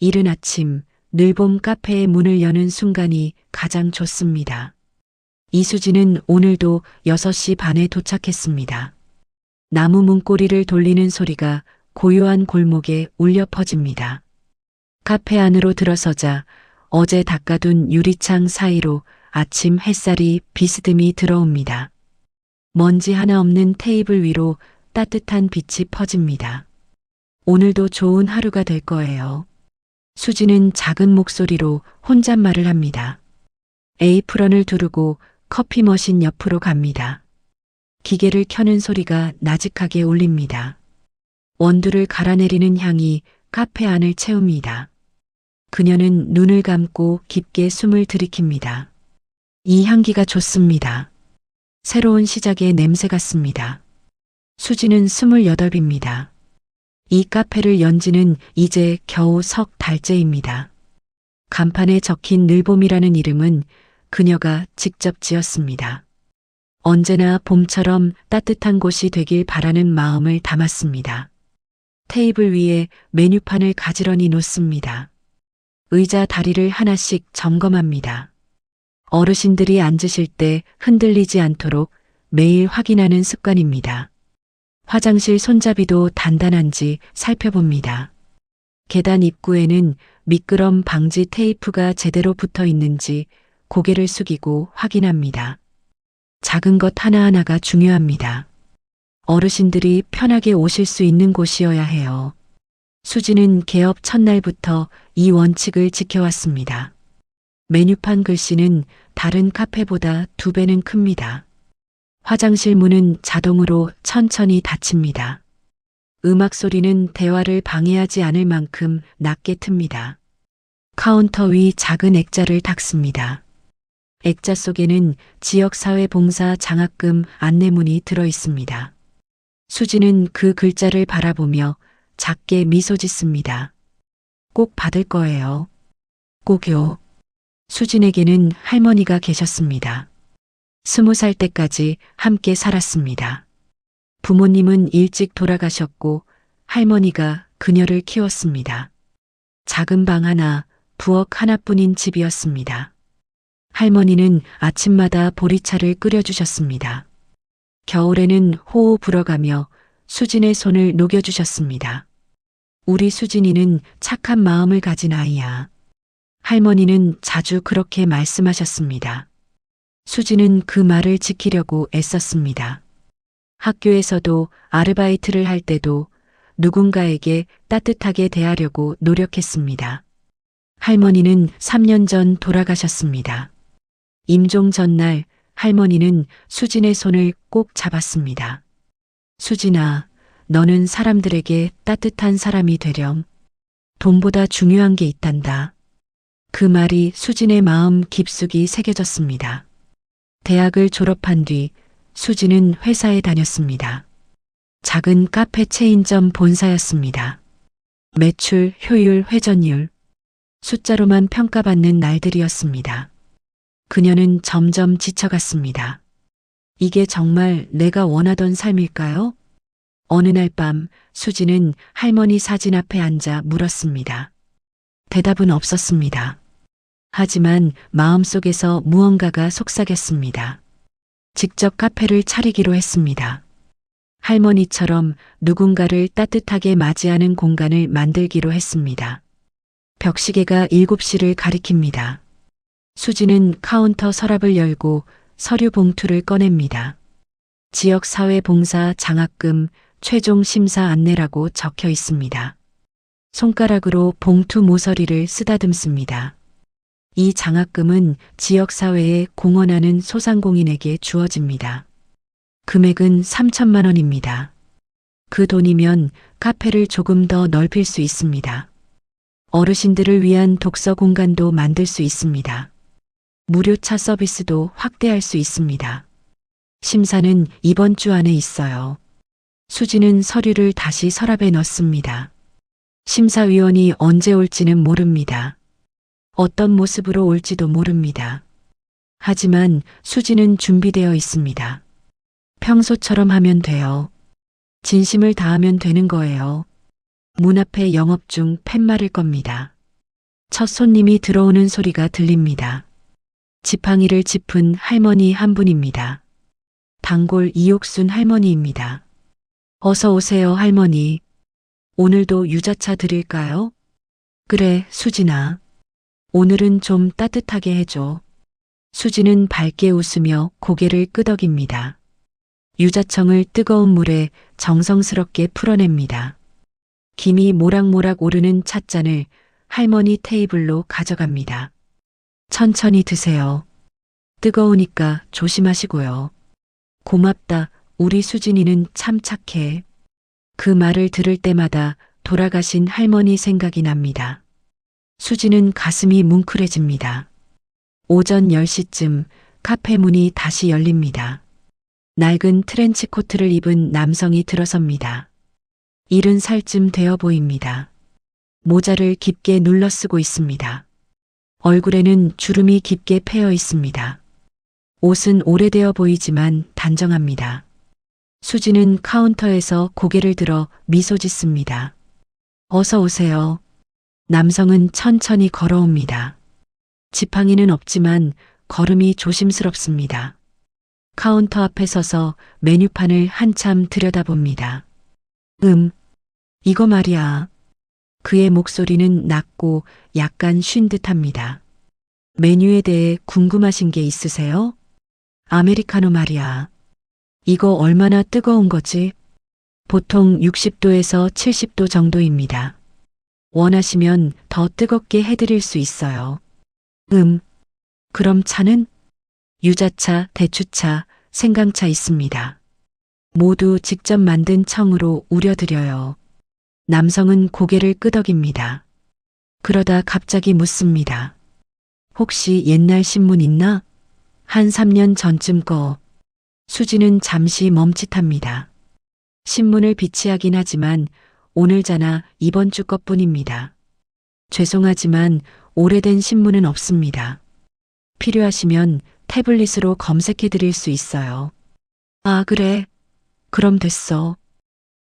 이른 아침 늘봄 카페의 문을 여는 순간이 가장 좋습니다. 이수진은 오늘도 6시 반에 도착했습니다. 나무 문고리를 돌리는 소리가 고요한 골목에 울려 퍼집니다. 카페 안으로 들어서자 어제 닦아둔 유리창 사이로 아침 햇살이 비스듬히 들어옵니다. 먼지 하나 없는 테이블 위로 따뜻한 빛이 퍼집니다. 오늘도 좋은 하루가 될 거예요. 수지는 작은 목소리로 혼잣말을 합니다. 에이프런을 두르고 커피 머신 옆으로 갑니다. 기계를 켜는 소리가 나직하게 울립니다. 원두를 갈아내리는 향이 카페 안을 채웁니다. 그녀는 눈을 감고 깊게 숨을 들이킵니다. 이 향기가 좋습니다. 새로운 시작의 냄새 같습니다. 수지는 28입니다. 이 카페를 연 지는 이제 겨우 석 달째입니다. 간판에 적힌 늘봄이라는 이름은 그녀가 직접 지었습니다. 언제나 봄처럼 따뜻한 곳이 되길 바라는 마음을 담았습니다. 테이블 위에 메뉴판을 가지런히 놓습니다. 의자 다리를 하나씩 점검합니다. 어르신들이 앉으실 때 흔들리지 않도록 매일 확인하는 습관입니다. 화장실 손잡이도 단단한지 살펴봅니다. 계단 입구에는 미끄럼 방지 테이프가 제대로 붙어 있는지 고개를 숙이고 확인합니다. 작은 것 하나하나가 중요합니다. 어르신들이 편하게 오실 수 있는 곳이어야 해요. 수지는 개업 첫날부터 이 원칙을 지켜왔습니다. 메뉴판 글씨는 다른 카페보다 2배는 큽니다. 화장실 문은 자동으로 천천히 닫힙니다. 음악 소리는 대화를 방해하지 않을 만큼 낮게 틉니다. 카운터 위 작은 액자를 닦습니다. 액자 속에는 지역사회봉사 장학금 안내문이 들어 있습니다. 수지는 그 글자를 바라보며 작게 미소 짓습니다. 꼭 받을 거예요. 꼭요. 수진에게는 할머니가 계셨습니다. 20살 때까지 함께 살았습니다. 부모님은 일찍 돌아가셨고 할머니가 그녀를 키웠습니다. 작은 방 하나, 부엌 하나뿐인 집이었습니다. 할머니는 아침마다 보리차를 끓여주셨습니다. 겨울에는 호호 불어가며 수진의 손을 녹여주셨습니다. 우리 수진이는 착한 마음을 가진 아이야. 할머니는 자주 그렇게 말씀하셨습니다. 수지는 그 말을 지키려고 애썼습니다. 학교에서도 아르바이트를 할 때도 누군가에게 따뜻하게 대하려고 노력했습니다. 할머니는 3년 전 돌아가셨습니다. 임종 전날 할머니는 수진의 손을 꼭 잡았습니다. 수진아, 너는 사람들에게 따뜻한 사람이 되렴. 돈보다 중요한 게 있단다. 그 말이 수진의 마음 깊숙이 새겨졌습니다. 대학을 졸업한 뒤 수지는 회사에 다녔습니다. 작은 카페 체인점 본사였습니다. 매출, 효율, 회전율, 숫자로만 평가받는 날들이었습니다. 그녀는 점점 지쳐갔습니다. 이게 정말 내가 원하던 삶일까요? 어느 날 밤 수지는 할머니 사진 앞에 앉아 물었습니다. 대답은 없었습니다. 하지만 마음속에서 무언가가 속삭였습니다. 직접 카페를 차리기로 했습니다. 할머니처럼 누군가를 따뜻하게 맞이하는 공간을 만들기로 했습니다. 벽시계가 7시를 가리킵니다. 수지는 카운터 서랍을 열고 서류 봉투를 꺼냅니다. 지역사회봉사 장학금 최종 심사 안내라고 적혀 있습니다. 손가락으로 봉투 모서리를 쓰다듬습니다. 이 장학금은 지역사회에 공헌하는 소상공인에게 주어집니다. 금액은 3천만 원입니다. 그 돈이면 카페를 조금 더 넓힐 수 있습니다. 어르신들을 위한 독서 공간도 만들 수 있습니다. 무료 차 서비스도 확대할 수 있습니다. 심사는 이번 주 안에 있어요. 수지는 서류를 다시 서랍에 넣습니다. 심사위원이 언제 올지는 모릅니다. 어떤 모습으로 올지도 모릅니다. 하지만 수지는 준비되어 있습니다. 평소처럼 하면 돼요. 진심을 다하면 되는 거예요. 문 앞에 영업 중 팻말을 겁니다. 첫 손님이 들어오는 소리가 들립니다. 지팡이를 짚은 할머니 한 분입니다. 단골 이옥순 할머니입니다. 어서 오세요, 할머니. 오늘도 유자차 드릴까요? 그래, 수진아. 오늘은 좀 따뜻하게 해줘. 수진은 밝게 웃으며 고개를 끄덕입니다. 유자청을 뜨거운 물에 정성스럽게 풀어냅니다. 김이 모락모락 오르는 찻잔을 할머니 테이블로 가져갑니다. 천천히 드세요. 뜨거우니까 조심하시고요. 고맙다, 우리 수진이는 참 착해. 그 말을 들을 때마다 돌아가신 할머니 생각이 납니다. 수진은 가슴이 뭉클해집니다. 오전 10시쯤 카페 문이 다시 열립니다. 낡은 트렌치 코트를 입은 남성이 들어섭니다. 70살쯤 되어 보입니다. 모자를 깊게 눌러 쓰고 있습니다. 얼굴에는 주름이 깊게 패여 있습니다. 옷은 오래되어 보이지만 단정합니다. 수지는 카운터에서 고개를 들어 미소 짓습니다. 어서 오세요. 남성은 천천히 걸어옵니다. 지팡이는 없지만 걸음이 조심스럽습니다. 카운터 앞에 서서 메뉴판을 한참 들여다봅니다. 이거 말이야. 그의 목소리는 낮고 약간 쉰 듯합니다. 메뉴에 대해 궁금하신 게 있으세요? 아메리카노 말이야. 이거 얼마나 뜨거운 거지? 보통 60도에서 70도 정도입니다. 원하시면 더 뜨겁게 해드릴 수 있어요. 그럼 차는? 유자차, 대추차, 생강차 있습니다. 모두 직접 만든 청으로 우려드려요. 남성은 고개를 끄덕입니다. 그러다 갑자기 묻습니다. 혹시 옛날 신문 있나? 한 3년 전쯤 거. 수지는 잠시 멈칫합니다. 신문을 비치하긴 하지만 오늘자나 이번 주 것뿐입니다. 죄송하지만 오래된 신문은 없습니다. 필요하시면 태블릿으로 검색해 드릴 수 있어요. 아, 그래. 그럼 됐어.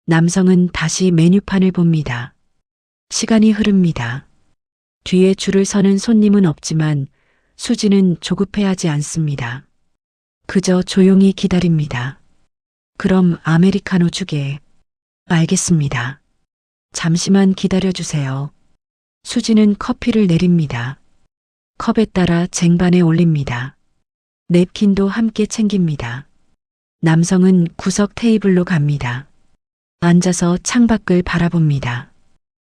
남성은 다시 메뉴판을 봅니다. 시간이 흐릅니다. 뒤에 줄을 서는 손님은 없지만 수지는 조급해하지 않습니다. 그저 조용히 기다립니다. 그럼 아메리카노 주게. 알겠습니다. 잠시만 기다려주세요. 수지는 커피를 내립니다. 컵에 따라 쟁반에 올립니다. 냅킨도 함께 챙깁니다. 남성은 구석 테이블로 갑니다. 앉아서 창밖을 바라봅니다.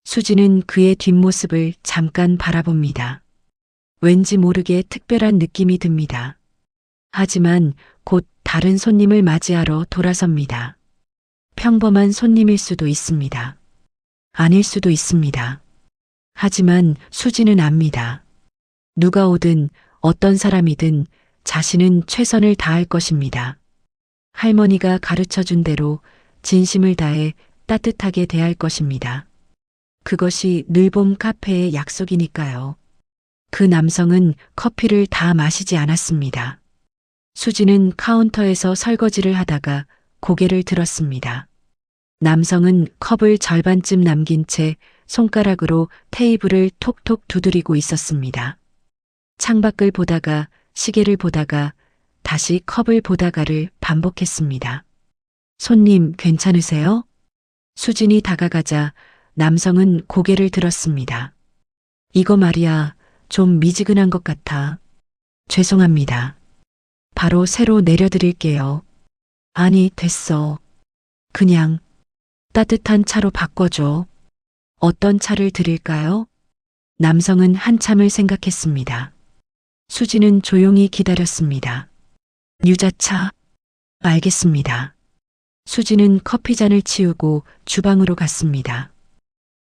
수지는 그의 뒷모습을 잠깐 바라봅니다. 왠지 모르게 특별한 느낌이 듭니다. 하지만 곧 다른 손님을 맞이하러 돌아섭니다. 평범한 손님일 수도 있습니다. 아닐 수도 있습니다. 하지만 수지는 압니다. 누가 오든 어떤 사람이든 자신은 최선을 다할 것입니다. 할머니가 가르쳐준 대로 진심을 다해 따뜻하게 대할 것입니다. 그것이 늘봄 카페의 약속이니까요. 그 남성은 커피를 다 마시지 않았습니다. 수지는 카운터에서 설거지를 하다가 고개를 들었습니다. 남성은 컵을 절반쯤 남긴 채 손가락으로 테이블을 톡톡 두드리고 있었습니다. 창밖을 보다가 시계를 보다가 다시 컵을 보다가를 반복했습니다. 손님 괜찮으세요? 수진이 다가가자 남성은 고개를 들었습니다. 이거 말이야, 좀 미지근한 것 같아. 죄송합니다. 바로 새로 내려드릴게요. 아니, 됐어. 그냥 따뜻한 차로 바꿔줘. 어떤 차를 드릴까요? 남성은 한참을 생각했습니다. 수지는 조용히 기다렸습니다. 유자차. 알겠습니다. 수지는 커피잔을 치우고 주방으로 갔습니다.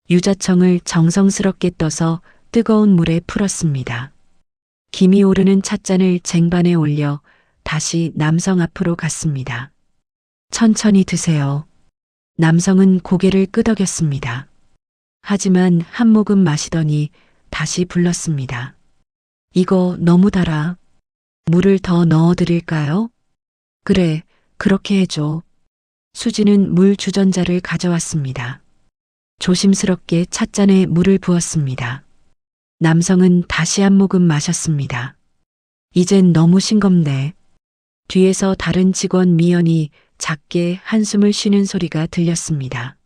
유자청을 정성스럽게 떠서 뜨거운 물에 풀었습니다. 김이 오르는 찻잔을 쟁반에 올려 다시 남성 앞으로 갔습니다. 천천히 드세요. 남성은 고개를 끄덕였습니다. 하지만 한 모금 마시더니 다시 불렀습니다. 이거 너무 달아. 물을 더 넣어드릴까요? 그래, 그렇게 해줘. 수지는 물 주전자를 가져왔습니다. 조심스럽게 찻잔에 물을 부었습니다. 남성은 다시 한 모금 마셨습니다. 이젠 너무 싱겁네. 뒤에서 다른 직원 미연이 작게 한숨을 쉬는 소리가 들렸습니다.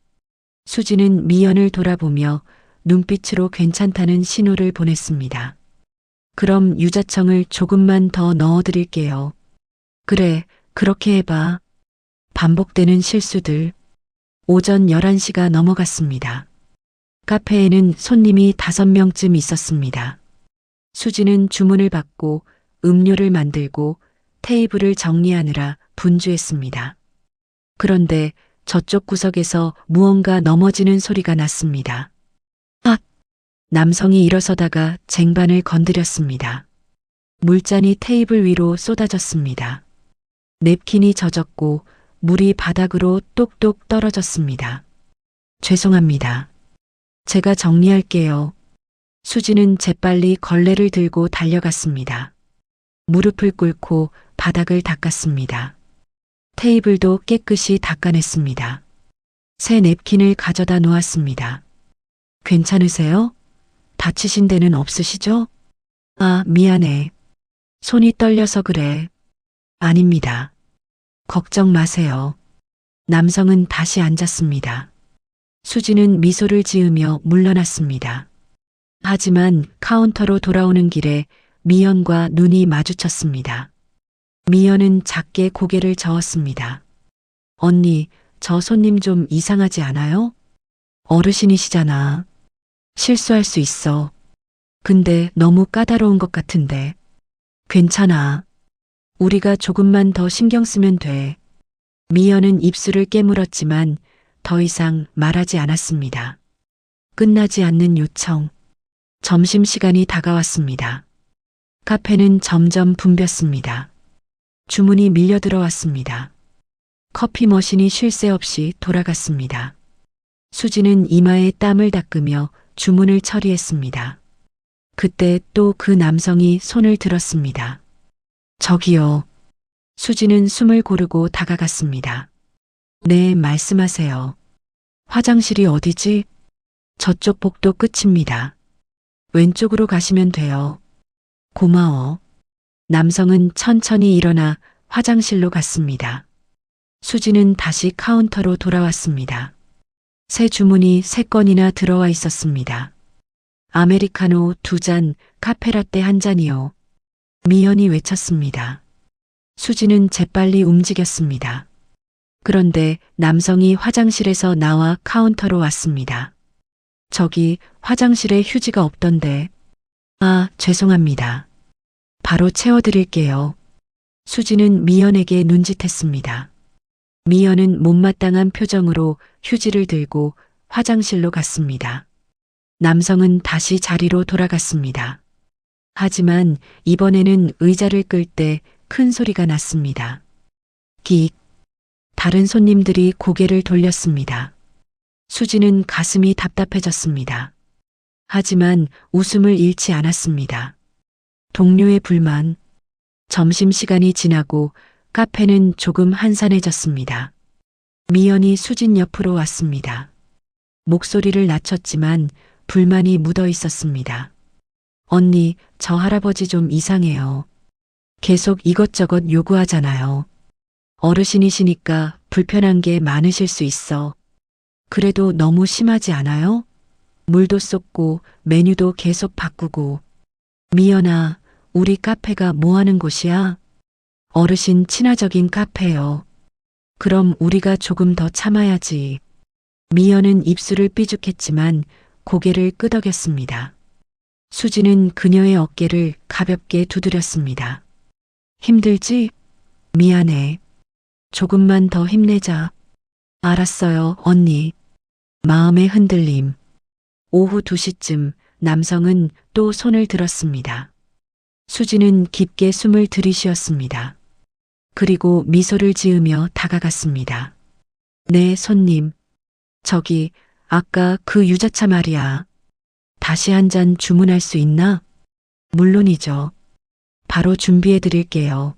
수지는 미연을 돌아보며 눈빛으로 괜찮다는 신호를 보냈습니다. 그럼 유자청을 조금만 더 넣어드릴게요. 그래, 그렇게 해봐. 반복되는 실수들. 오전 11시가 넘어갔습니다. 카페에는 손님이 5명쯤 있었습니다. 수지는 주문을 받고 음료를 만들고 테이블을 정리하느라 분주했습니다. 그런데 저쪽 구석에서 무언가 넘어지는 소리가 났습니다. 아! 남성이 일어서다가 쟁반을 건드렸습니다. 물잔이 테이블 위로 쏟아졌습니다. 냅킨이 젖었고 물이 바닥으로 똑똑 떨어졌습니다. 죄송합니다. 제가 정리할게요. 수지는 재빨리 걸레를 들고 달려갔습니다. 무릎을 꿇고 바닥을 닦았습니다. 테이블도 깨끗이 닦아냈습니다. 새 냅킨을 가져다 놓았습니다. 괜찮으세요? 다치신 데는 없으시죠? 아, 미안해. 손이 떨려서 그래. 아닙니다. 걱정 마세요. 남성은 다시 앉았습니다. 수지는 미소를 지으며 물러났습니다. 하지만 카운터로 돌아오는 길에 미연과 눈이 마주쳤습니다. 미연은 작게 고개를 저었습니다. 언니, 저 손님 좀 이상하지 않아요? 어르신이시잖아. 실수할 수 있어. 근데 너무 까다로운 것 같은데. 괜찮아. 우리가 조금만 더 신경 쓰면 돼. 미연은 입술을 깨물었지만 더 이상 말하지 않았습니다. 끝나지 않는 요청. 점심시간이 다가왔습니다. 카페는 점점 붐볐습니다. 주문이 밀려 들어왔습니다. 커피 머신이 쉴 새 없이 돌아갔습니다. 수지는 이마에 땀을 닦으며 주문을 처리했습니다. 그때 또 그 남성이 손을 들었습니다. 저기요. 수지는 숨을 고르고 다가갔습니다. 네, 말씀하세요. 화장실이 어디지? 저쪽 복도 끝입니다. 왼쪽으로 가시면 돼요. 고마워. 남성은 천천히 일어나 화장실로 갔습니다. 수지는 다시 카운터로 돌아왔습니다. 새 주문이 3건이나 들어와 있었습니다. 아메리카노 2잔, 카페라떼 1잔이요. 미연이 외쳤습니다. 수지는 재빨리 움직였습니다. 그런데 남성이 화장실에서 나와 카운터로 왔습니다. 저기 화장실에 휴지가 없던데. 아, 죄송합니다. 바로 채워드릴게요. 수지는 미연에게 눈짓했습니다. 미연은 못마땅한 표정으로 휴지를 들고 화장실로 갔습니다. 남성은 다시 자리로 돌아갔습니다. 하지만 이번에는 의자를 끌 때 큰 소리가 났습니다. 끽. 다른 손님들이 고개를 돌렸습니다. 수지는 가슴이 답답해졌습니다. 하지만 웃음을 잃지 않았습니다. 동료의 불만. 점심시간이 지나고 카페는 조금 한산해졌습니다. 미연이 수진 옆으로 왔습니다. 목소리를 낮췄지만 불만이 묻어 있었습니다. 언니, 저 할아버지 좀 이상해요. 계속 이것저것 요구하잖아요. 어르신이시니까 불편한 게 많으실 수 있어. 그래도 너무 심하지 않아요? 물도 쏟고 메뉴도 계속 바꾸고. 미연아, 우리 카페가 뭐 하는 곳이야? 어르신 친화적인 카페요. 그럼 우리가 조금 더 참아야지. 미연은 입술을 삐죽했지만 고개를 끄덕였습니다. 수지는 그녀의 어깨를 가볍게 두드렸습니다. 힘들지? 미안해. 조금만 더 힘내자. 알았어요, 언니. 마음의 흔들림. 오후 2시쯤 남성은 또 손을 들었습니다. 수지는 깊게 숨을 들이쉬었습니다. 그리고 미소를 지으며 다가갔습니다. 네, 손님. 저기, 아까 그 유자차 말이야. 다시 한 잔 주문할 수 있나? 물론이죠. 바로 준비해 드릴게요.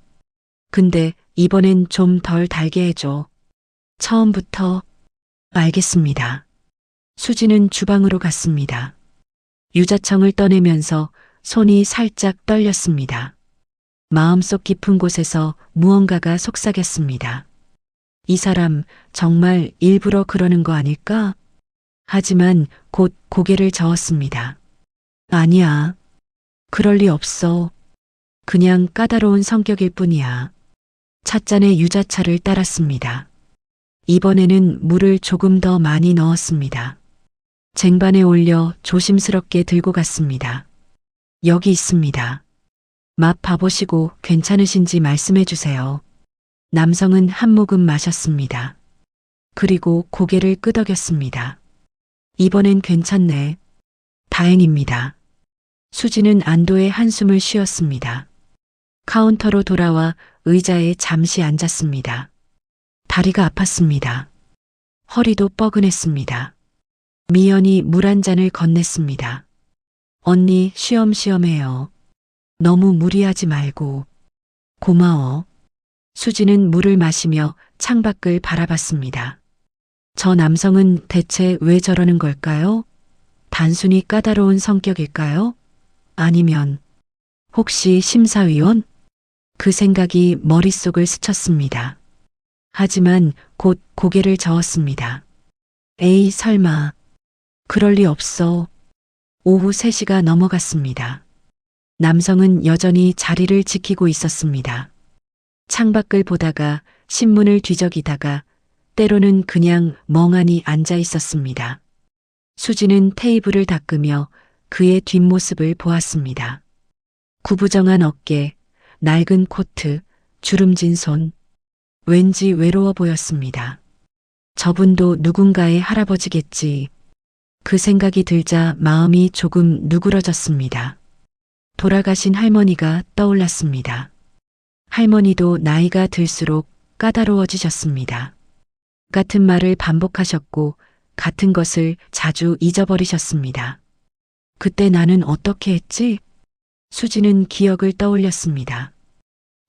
근데 이번엔 좀 덜 달게 해줘. 처음부터. 알겠습니다. 수지는 주방으로 갔습니다. 유자청을 떠내면서 손이 살짝 떨렸습니다. 마음속 깊은 곳에서 무언가가 속삭였습니다. 이 사람 정말 일부러 그러는 거 아닐까? 하지만 곧 고개를 저었습니다. 아니야. 그럴 리 없어. 그냥 까다로운 성격일 뿐이야. 찻잔에 유자차를 따랐습니다. 이번에는 물을 조금 더 많이 넣었습니다. 쟁반에 올려 조심스럽게 들고 갔습니다. 여기 있습니다. 맛 봐보시고 괜찮으신지 말씀해 주세요. 남성은 한 모금 마셨습니다. 그리고 고개를 끄덕였습니다. 이번엔 괜찮네. 다행입니다. 수지는 안도의 한숨을 쉬었습니다. 카운터로 돌아와 의자에 잠시 앉았습니다. 다리가 아팠습니다. 허리도 뻐근했습니다. 미연이 물 한 잔을 건넸습니다. 언니 쉬엄쉬엄 해요. 너무 무리하지 말고. 고마워. 수지는 물을 마시며 창밖을 바라봤습니다. 저 남성은 대체 왜 저러는 걸까요? 단순히 까다로운 성격일까요? 아니면 혹시 심사위원? 그 생각이 머릿속을 스쳤습니다. 하지만 곧 고개를 저었습니다. 에이 설마. 그럴 리 없어. 오후 3시가 넘어갔습니다. 남성은 여전히 자리를 지키고 있었습니다. 창밖을 보다가 신문을 뒤적이다가 때로는 그냥 멍하니 앉아 있었습니다. 수지는 테이블을 닦으며 그의 뒷모습을 보았습니다. 구부정한 어깨, 낡은 코트, 주름진 손. 왠지 외로워 보였습니다. 저분도 누군가의 할아버지겠지. 그 생각이 들자 마음이 조금 누그러졌습니다. 돌아가신 할머니가 떠올랐습니다. 할머니도 나이가 들수록 까다로워지셨습니다. 같은 말을 반복하셨고 같은 것을 자주 잊어버리셨습니다. 그때 나는 어떻게 했지? 수지는 기억을 떠올렸습니다.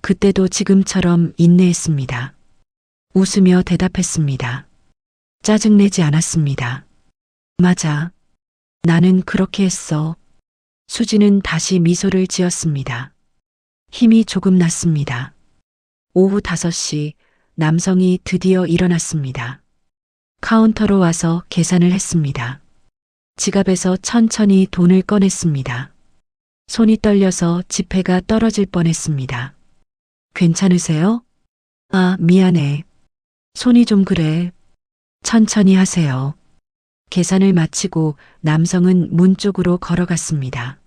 그때도 지금처럼 인내했습니다. 웃으며 대답했습니다. 짜증내지 않았습니다. 맞아. 나는 그렇게 했어. 수지는 다시 미소를 지었습니다. 힘이 조금 났습니다. 오후 5시 남성이 드디어 일어났습니다. 카운터로 와서 계산을 했습니다. 지갑에서 천천히 돈을 꺼냈습니다. 손이 떨려서 지폐가 떨어질 뻔했습니다. 괜찮으세요? 아, 미안해. 손이 좀 그래. 천천히 하세요. 계산을 마치고 남성은 문 쪽으로 걸어갔습니다.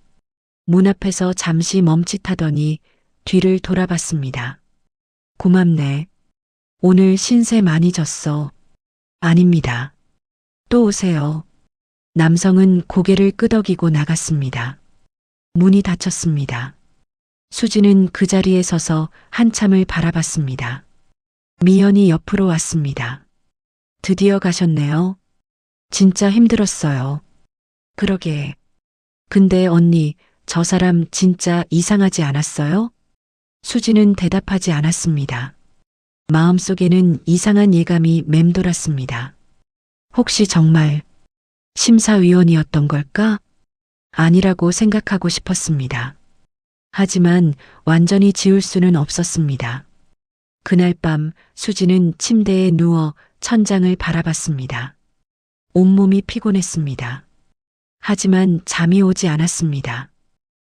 문 앞에서 잠시 멈칫하더니 뒤를 돌아봤습니다. 고맙네. 오늘 신세 많이 졌어. 아닙니다. 또 오세요. 남성은 고개를 끄덕이고 나갔습니다. 문이 닫혔습니다. 수지는 그 자리에 서서 한참을 바라봤습니다. 미연이 옆으로 왔습니다. 드디어 가셨네요. 진짜 힘들었어요. 그러게. 근데 언니, 저 사람 진짜 이상하지 않았어요? 수지는 대답하지 않았습니다. 마음속에는 이상한 예감이 맴돌았습니다. 혹시 정말 심사위원이었던 걸까? 아니라고 생각하고 싶었습니다. 하지만 완전히 지울 수는 없었습니다. 그날 밤 수지는 침대에 누워 천장을 바라봤습니다. 온몸이 피곤했습니다. 하지만 잠이 오지 않았습니다.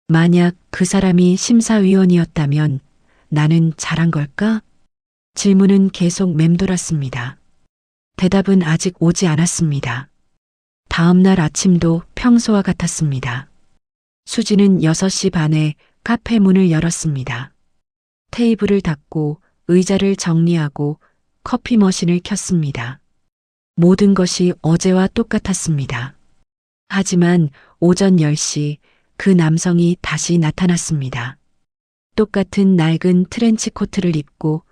만약 그 사람이 심사위원이었다면 나는 잘한 걸까? 질문은 계속 맴돌았습니다. 대답은 아직 오지 않았습니다. 다음 날 아침도 평소와 같았습니다. 수지는 6시 반에 카페 문을 열었습니다. 테이블을 닫고 의자를 정리하고 커피 머신을 켰습니다. 모든 것이 어제와 똑같았습니다. 하지만 오전 10시 그 남성이 다시 나타났습니다. 똑같은 낡은 트렌치 코트를 입고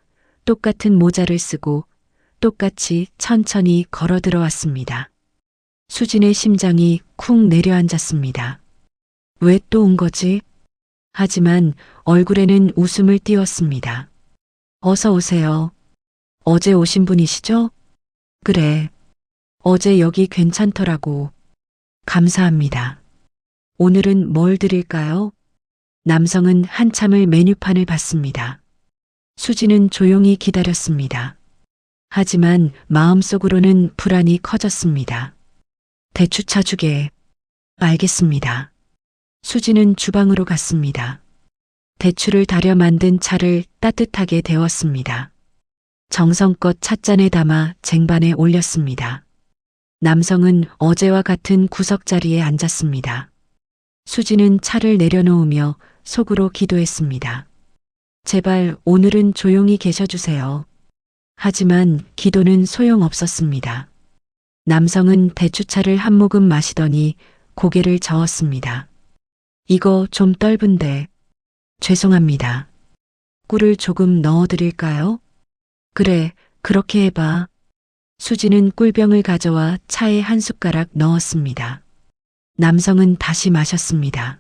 똑같은 모자를 쓰고 똑같이 천천히 걸어 들어왔습니다. 수진의 심장이 쿵 내려앉았습니다. 왜 또 온 거지? 하지만 얼굴에는 웃음을 띄웠습니다. 어서 오세요. 어제 오신 분이시죠? 그래. 어제 여기 괜찮더라고. 감사합니다. 오늘은 뭘 드릴까요? 남성은 한참을 메뉴판을 봤습니다. 수지는 조용히 기다렸습니다. 하지만 마음속으로는 불안이 커졌습니다. 대추차 주게. 알겠습니다. 수지는 주방으로 갔습니다. 대추를 달여 만든 차를 따뜻하게 데웠습니다. 정성껏 찻잔에 담아 쟁반에 올렸습니다. 남성은 어제와 같은 구석자리에 앉았습니다. 수지는 차를 내려놓으며 속으로 기도했습니다. 제발 오늘은 조용히 계셔주세요. 하지만 기도는 소용없었습니다. 남성은 대추차를 한 모금 마시더니 고개를 저었습니다. 이거 좀 떫은데. 죄송합니다. 꿀을 조금 넣어드릴까요? 그래, 그렇게 해봐. 수지는 꿀병을 가져와 차에 한 숟가락 넣었습니다. 남성은 다시 마셨습니다.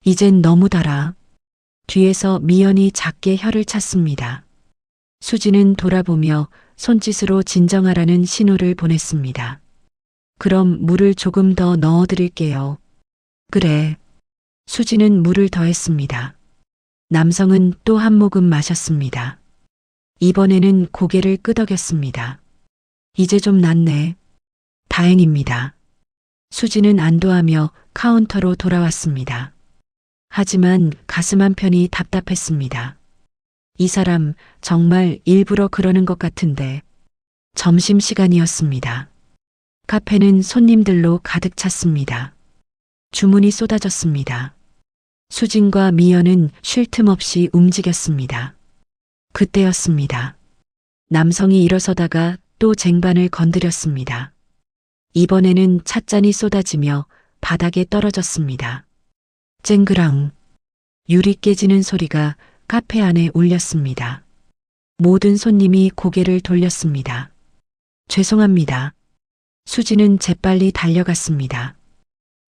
이젠 너무 달아. 뒤에서 미연이 작게 혀를 찼습니다. 수지는 돌아보며 손짓으로 진정하라는 신호를 보냈습니다. 그럼 물을 조금 더 넣어드릴게요. 그래. 수지는 물을 더했습니다. 남성은 또 한 모금 마셨습니다. 이번에는 고개를 끄덕였습니다. 이제 좀 낫네. 다행입니다. 수지는 안도하며 카운터로 돌아왔습니다. 하지만 가슴 한편이 답답했습니다. 이 사람 정말 일부러 그러는 것 같은데. 점심시간이었습니다. 카페는 손님들로 가득 찼습니다. 주문이 쏟아졌습니다. 수진과 미연은 쉴 틈 없이 움직였습니다. 그때였습니다. 남성이 일어서다가 또 쟁반을 건드렸습니다. 이번에는 찻잔이 쏟아지며 바닥에 떨어졌습니다. 쨍그랑. 유리 깨지는 소리가 카페 안에 울렸습니다. 모든 손님이 고개를 돌렸습니다. 죄송합니다. 수지는 재빨리 달려갔습니다.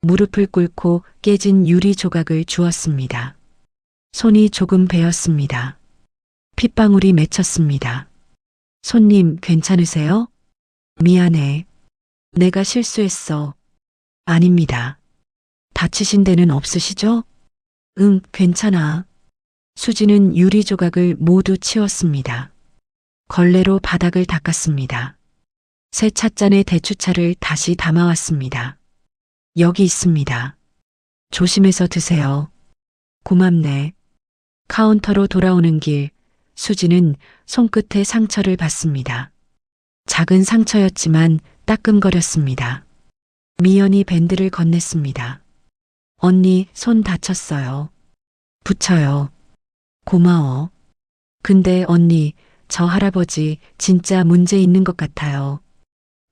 무릎을 꿇고 깨진 유리 조각을 주었습니다. 손이 조금 베었습니다. 핏방울이 맺혔습니다. 손님 괜찮으세요? 미안해. 내가 실수했어. 아닙니다. 다치신 데는 없으시죠? 응, 괜찮아. 수지는 유리 조각을 모두 치웠습니다. 걸레로 바닥을 닦았습니다. 새 찻잔에 대추차를 다시 담아왔습니다. 여기 있습니다. 조심해서 드세요. 고맙네. 카운터로 돌아오는 길, 수지는 손끝에 상처를 받습니다. 작은 상처였지만 따끔거렸습니다. 미연이 밴드를 건넸습니다. 언니, 손 다쳤어요. 붙여요. 고마워. 근데 언니, 저 할아버지 진짜 문제 있는 것 같아요.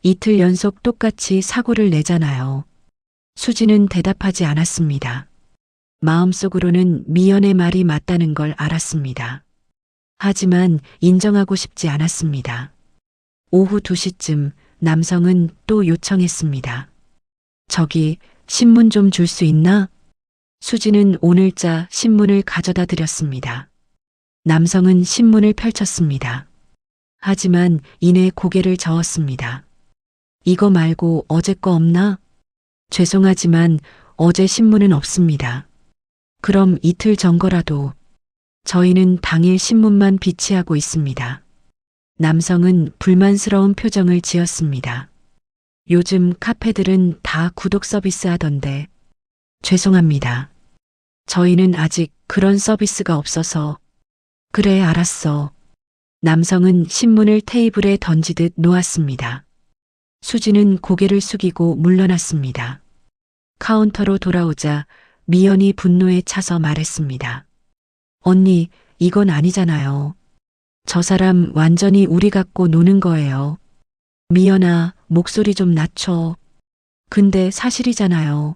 이틀 연속 똑같이 사고를 내잖아요. 수지는 대답하지 않았습니다. 마음속으로는 미연의 말이 맞다는 걸 알았습니다. 하지만 인정하고 싶지 않았습니다. 오후 2시쯤 남성은 또 요청했습니다. 저기 신문 좀 줄 수 있나? 수지는 오늘자 신문을 가져다 드렸습니다. 남성은 신문을 펼쳤습니다. 하지만 이내 고개를 저었습니다. 이거 말고 어제 거 없나? 죄송하지만 어제 신문은 없습니다. 그럼 이틀 전 거라도. 저희는 당일 신문만 비치하고 있습니다. 남성은 불만스러운 표정을 지었습니다. 요즘 카페들은 다 구독 서비스 하던데. 죄송합니다. 저희는 아직 그런 서비스가 없어서. 그래, 알았어. 남성은 신문을 테이블에 던지듯 놓았습니다. 수지는 고개를 숙이고 물러났습니다. 카운터로 돌아오자 미연이 분노에 차서 말했습니다. 언니, 이건 아니잖아요. 저 사람 완전히 우리 갖고 노는 거예요. 미연아, 목소리 좀 낮춰. 근데 사실이잖아요.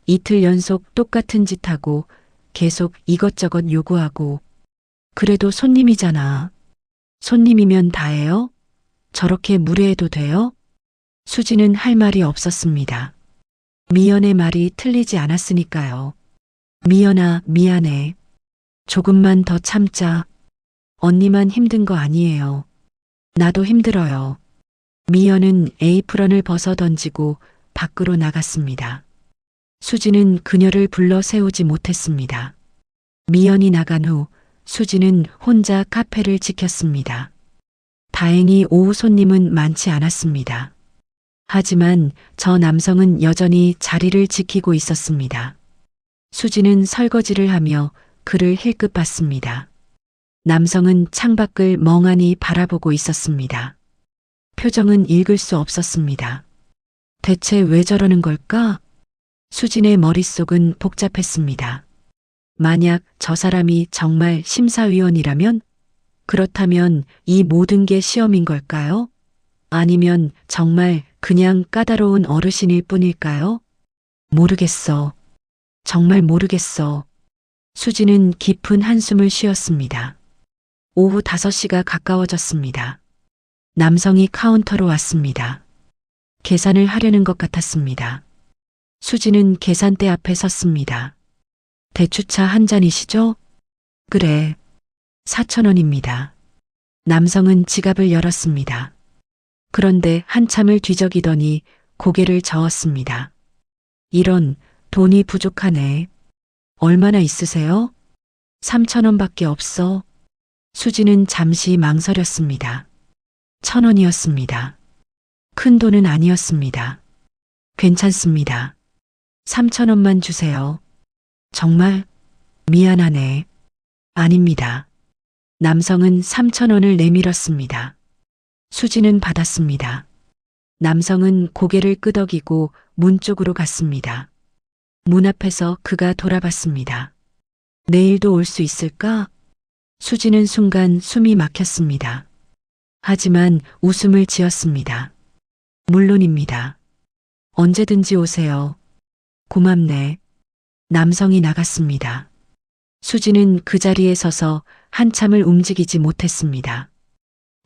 이틀 연속 똑같은 짓 하고 계속 이것저것 요구하고. 그래도 손님이잖아. 손님이면 다예요? 저렇게 무례해도 돼요? 수지는 할 말이 없었습니다. 미연의 말이 틀리지 않았으니까요. 미연아, 미안해. 조금만 더 참자. 언니만 힘든 거 아니에요. 나도 힘들어요. 미연은 에이프런을 벗어 던지고 밖으로 나갔습니다. 수지는 그녀를 불러 세우지 못했습니다. 미연이 나간 후 수지는 혼자 카페를 지켰습니다. 다행히 오후 손님은 많지 않았습니다. 하지만 저 남성은 여전히 자리를 지키고 있었습니다. 수지는 설거지를 하며 그를 힐끗 봤습니다. 남성은 창밖을 멍하니 바라보고 있었습니다. 표정은 읽을 수 없었습니다. 대체 왜 저러는 걸까? 수진의 머릿속은 복잡했습니다. 만약 저 사람이 정말 심사위원이라면? 그렇다면 이 모든 게 시험인 걸까요? 아니면 정말 그냥 까다로운 어르신일 뿐일까요? 모르겠어. 정말 모르겠어. 수지는 깊은 한숨을 쉬었습니다. 오후 5시가 가까워졌습니다. 남성이 카운터로 왔습니다. 계산을 하려는 것 같았습니다. 수지는 계산대 앞에 섰습니다. 대추차 한 잔이시죠? 그래. 4,000원입니다. 남성은 지갑을 열었습니다. 그런데 한참을 뒤적이더니 고개를 저었습니다. 이런, 돈이 부족하네. 얼마나 있으세요? 3,000원밖에 없어. 수지는 잠시 망설였습니다. 1,000원이었습니다. 큰 돈은 아니었습니다. 괜찮습니다. 3,000원만 주세요. 정말 미안하네. 아닙니다. 남성은 3,000원을 내밀었습니다. 수지는 받았습니다. 남성은 고개를 끄덕이고 문 쪽으로 갔습니다. 문 앞에서 그가 돌아봤습니다. 내일도 올 수 있을까? 수지는 순간 숨이 막혔습니다. 하지만 웃음을 지었습니다. 물론입니다. 언제든지 오세요. 고맙네. 남성이 나갔습니다. 수지는 그 자리에 서서 한참을 움직이지 못했습니다.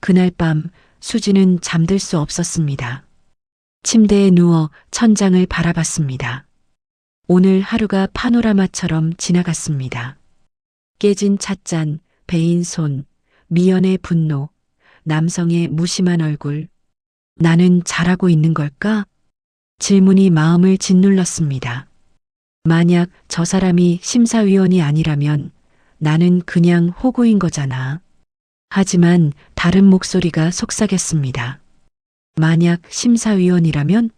그날 밤 수지는 잠들 수 없었습니다. 침대에 누워 천장을 바라봤습니다. 오늘 하루가 파노라마처럼 지나갔습니다. 깨진 찻잔, 베인 손, 미연의 분노, 남성의 무심한 얼굴. 나는 잘하고 있는 걸까? 질문이 마음을 짓눌렀습니다. 만약 저 사람이 심사위원이 아니라면 나는 그냥 호구인 거잖아. 하지만 다른 목소리가 속삭였습니다. 만약 심사위원이라면?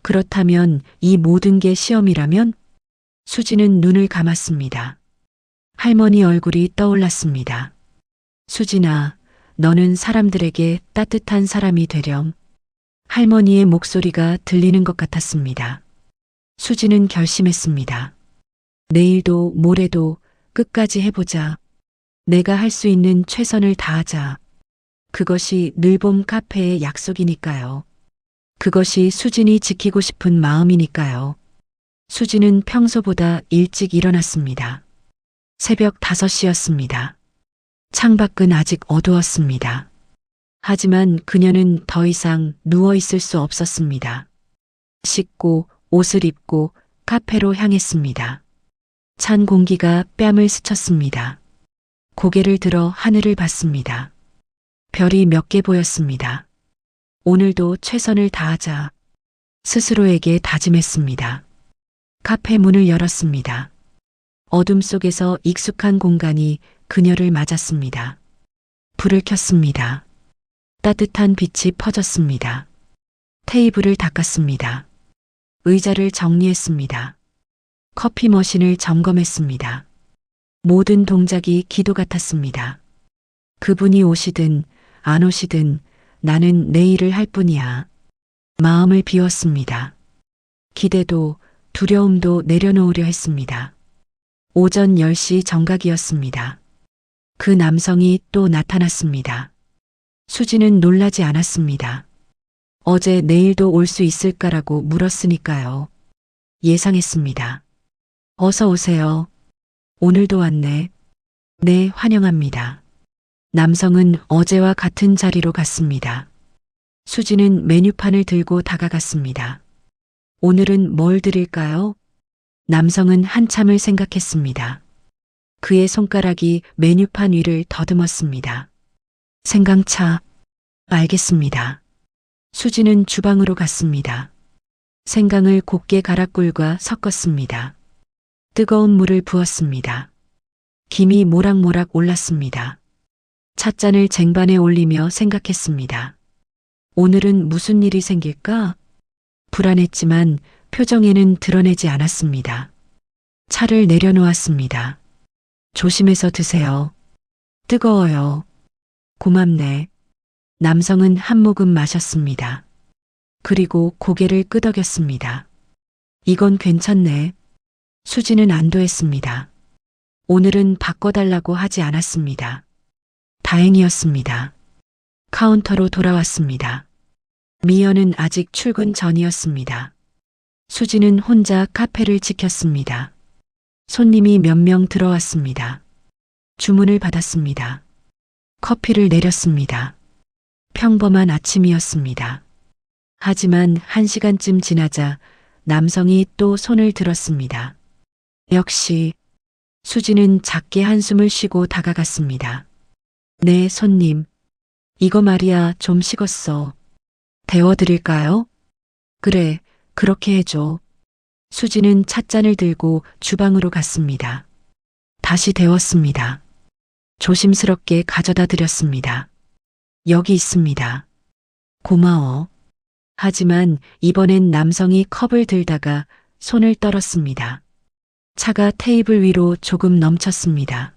그렇다면 이 모든 게 시험이라면? 수지는 눈을 감았습니다. 할머니 얼굴이 떠올랐습니다. 수진아, 너는 사람들에게 따뜻한 사람이 되렴. 할머니의 목소리가 들리는 것 같았습니다. 수지는 결심했습니다. 내일도 모레도 끝까지 해보자. 내가 할 수 있는 최선을 다하자. 그것이 늘봄 카페의 약속이니까요. 그것이 수진이 지키고 싶은 마음이니까요. 수진은 평소보다 일찍 일어났습니다. 새벽 5시였습니다. 창밖은 아직 어두웠습니다. 하지만 그녀는 더 이상 누워 있을 수 없었습니다. 씻고 옷을 입고 카페로 향했습니다. 찬 공기가 뺨을 스쳤습니다. 고개를 들어 하늘을 봤습니다. 별이 몇 개 보였습니다. 오늘도 최선을 다하자. 스스로에게 다짐했습니다. 카페 문을 열었습니다. 어둠 속에서 익숙한 공간이 그녀를 맞았습니다. 불을 켰습니다. 따뜻한 빛이 퍼졌습니다. 테이블을 닦았습니다. 의자를 정리했습니다. 커피 머신을 점검했습니다. 모든 동작이 기도 같았습니다. 그분이 오시든 안 오시든 나는 내 일을 할 뿐이야. 마음을 비웠습니다. 기대도 두려움도 내려놓으려 했습니다. 오전 10시 정각이었습니다. 그 남성이 또 나타났습니다. 수지는 놀라지 않았습니다. 어제 내일도 올 수 있을까라고 물었으니까요. 예상했습니다. 어서 오세요. 오늘도 왔네. 네, 환영합니다. 남성은 어제와 같은 자리로 갔습니다. 수지는 메뉴판을 들고 다가갔습니다. 오늘은 뭘 드릴까요? 남성은 한참을 생각했습니다. 그의 손가락이 메뉴판 위를 더듬었습니다. 생강차. 알겠습니다. 수지는 주방으로 갔습니다. 생강을 곱게 갈아 꿀과 섞었습니다. 뜨거운 물을 부었습니다. 김이 모락모락 올랐습니다. 찻잔을 쟁반에 올리며 생각했습니다. 오늘은 무슨 일이 생길까? 불안했지만 표정에는 드러내지 않았습니다. 차를 내려놓았습니다. 조심해서 드세요. 뜨거워요. 고맙네. 남성은 한 모금 마셨습니다. 그리고 고개를 끄덕였습니다. 이건 괜찮네. 수지는 안도했습니다. 오늘은 바꿔달라고 하지 않았습니다. 다행이었습니다. 카운터로 돌아왔습니다. 미연은 아직 출근 전이었습니다. 수지는 혼자 카페를 지켰습니다. 손님이 몇 명 들어왔습니다. 주문을 받았습니다. 커피를 내렸습니다. 평범한 아침이었습니다. 하지만 1시간쯤 지나자 남성이 또 손을 들었습니다. 역시 수지는 작게 한숨을 쉬고 다가갔습니다. 네, 손님. 이거 말이야 좀 식었어. 데워드릴까요? 그래, 그렇게 해줘. 수지는 찻잔을 들고 주방으로 갔습니다. 다시 데웠습니다. 조심스럽게 가져다 드렸습니다. 여기 있습니다. 고마워. 하지만 이번엔 남성이 컵을 들다가 손을 떨었습니다. 차가 테이블 위로 조금 넘쳤습니다.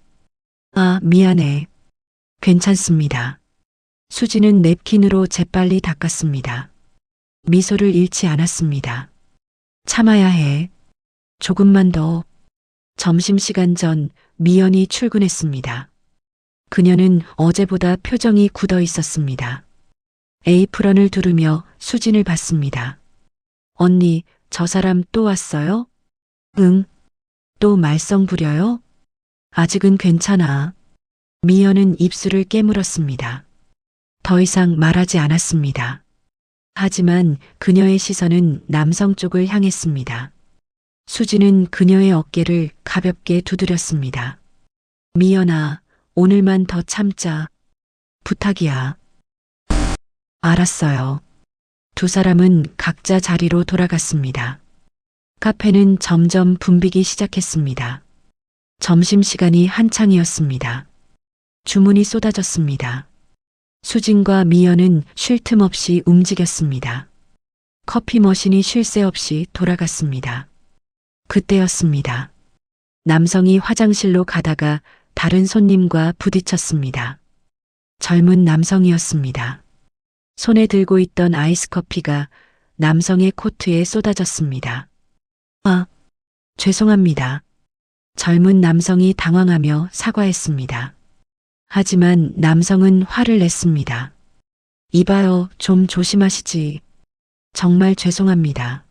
아, 미안해. 괜찮습니다. 수지는 냅킨으로 재빨리 닦았습니다. 미소를 잃지 않았습니다. 참아야 해. 조금만 더. 점심시간 전 미연이 출근했습니다. 그녀는 어제보다 표정이 굳어 있었습니다. 에이프런을 두르며 수진을 봤습니다. 언니, 저 사람 또 왔어요? 응. 또 말썽 부려요? 아직은 괜찮아. 미연은 입술을 깨물었습니다. 더 이상 말하지 않았습니다. 하지만 그녀의 시선은 남성 쪽을 향했습니다. 수지는 그녀의 어깨를 가볍게 두드렸습니다. 미연아, 오늘만 더 참자. 부탁이야. 알았어요. 두 사람은 각자 자리로 돌아갔습니다. 카페는 점점 붐비기 시작했습니다. 점심시간이 한창이었습니다. 주문이 쏟아졌습니다. 수진과 미연은 쉴 틈 없이 움직였습니다. 커피 머신이 쉴 새 없이 돌아갔습니다. 그때였습니다. 남성이 화장실로 가다가 다른 손님과 부딪혔습니다. 젊은 남성이었습니다. 손에 들고 있던 아이스 커피가 남성의 코트에 쏟아졌습니다. 아, 죄송합니다. 젊은 남성이 당황하며 사과했습니다. 하지만 남성은 화를 냈습니다. 이봐요, 좀 조심하시지. 정말 죄송합니다.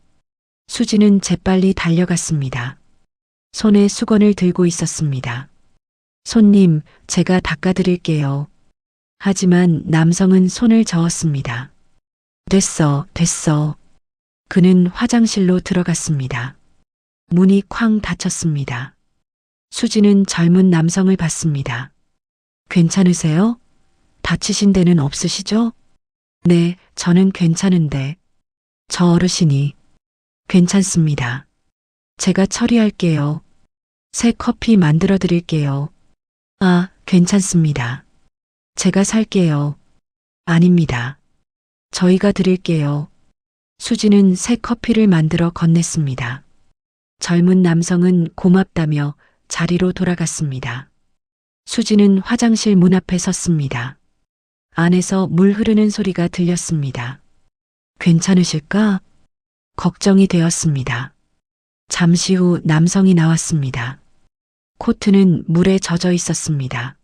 수지는 재빨리 달려갔습니다. 손에 수건을 들고 있었습니다. 손님, 제가 닦아드릴게요. 하지만 남성은 손을 저었습니다. 됐어. 그는 화장실로 들어갔습니다. 문이 쾅 닫혔습니다. 수지는 젊은 남성을 봤습니다. 괜찮으세요? 다치신 데는 없으시죠? 네, 저는 괜찮은데. 저 어르신이. 괜찮습니다. 제가 처리할게요. 새 커피 만들어 드릴게요. 아, 괜찮습니다. 제가 살게요. 아닙니다. 저희가 드릴게요. 수지는 새 커피를 만들어 건넸습니다. 젊은 남성은 고맙다며 자리로 돌아갔습니다. 수지는 화장실 문 앞에 섰습니다. 안에서 물 흐르는 소리가 들렸습니다. 괜찮으실까? 걱정이 되었습니다. 잠시 후 남성이 나왔습니다. 코트는 물에 젖어 있었습니다.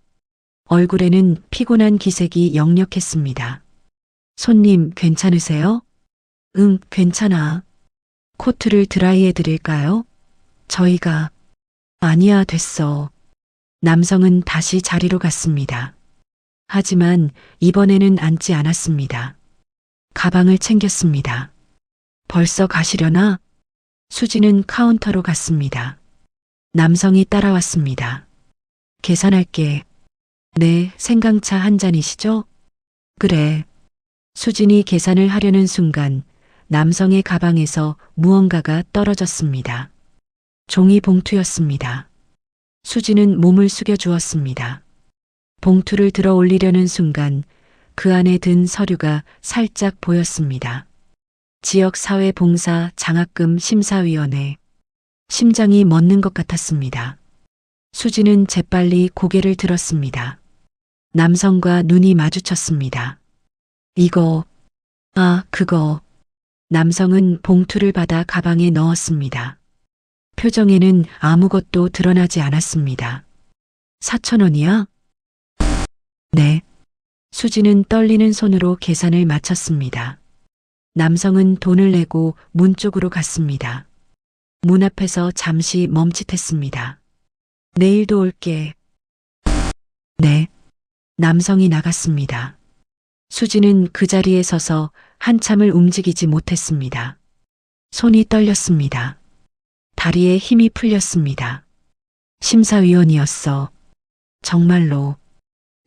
얼굴에는 피곤한 기색이 역력했습니다. 손님, 괜찮으세요? 응, 괜찮아. 코트를 드라이해 드릴까요? 저희가. 아니야, 됐어. 남성은 다시 자리로 갔습니다. 하지만 이번에는 앉지 않았습니다. 가방을 챙겼습니다. 벌써 가시려나? 수지는 카운터로 갔습니다. 남성이 따라왔습니다. 계산할게. 네, 생강차 한 잔이시죠? 그래. 수진이 계산을 하려는 순간 남성의 가방에서 무언가가 떨어졌습니다. 종이 봉투였습니다. 수지는 몸을 숙여 주었습니다. 봉투를 들어 올리려는 순간 그 안에 든 서류가 살짝 보였습니다. 지역사회봉사 장학금 심사위원회. 심장이 멎는 것 같았습니다. 수지는 재빨리 고개를 들었습니다. 남성과 눈이 마주쳤습니다. 이거, 그거. 남성은 봉투를 받아 가방에 넣었습니다. 표정에는 아무것도 드러나지 않았습니다. 4,000원이야? 네. 수지는 떨리는 손으로 계산을 마쳤습니다. 남성은 돈을 내고 문 쪽으로 갔습니다. 문 앞에서 잠시 멈칫했습니다. 내일도 올게. 네. 남성이 나갔습니다. 수지는 그 자리에 서서 한참을 움직이지 못했습니다. 손이 떨렸습니다. 다리에 힘이 풀렸습니다. 심사위원이었어. 정말로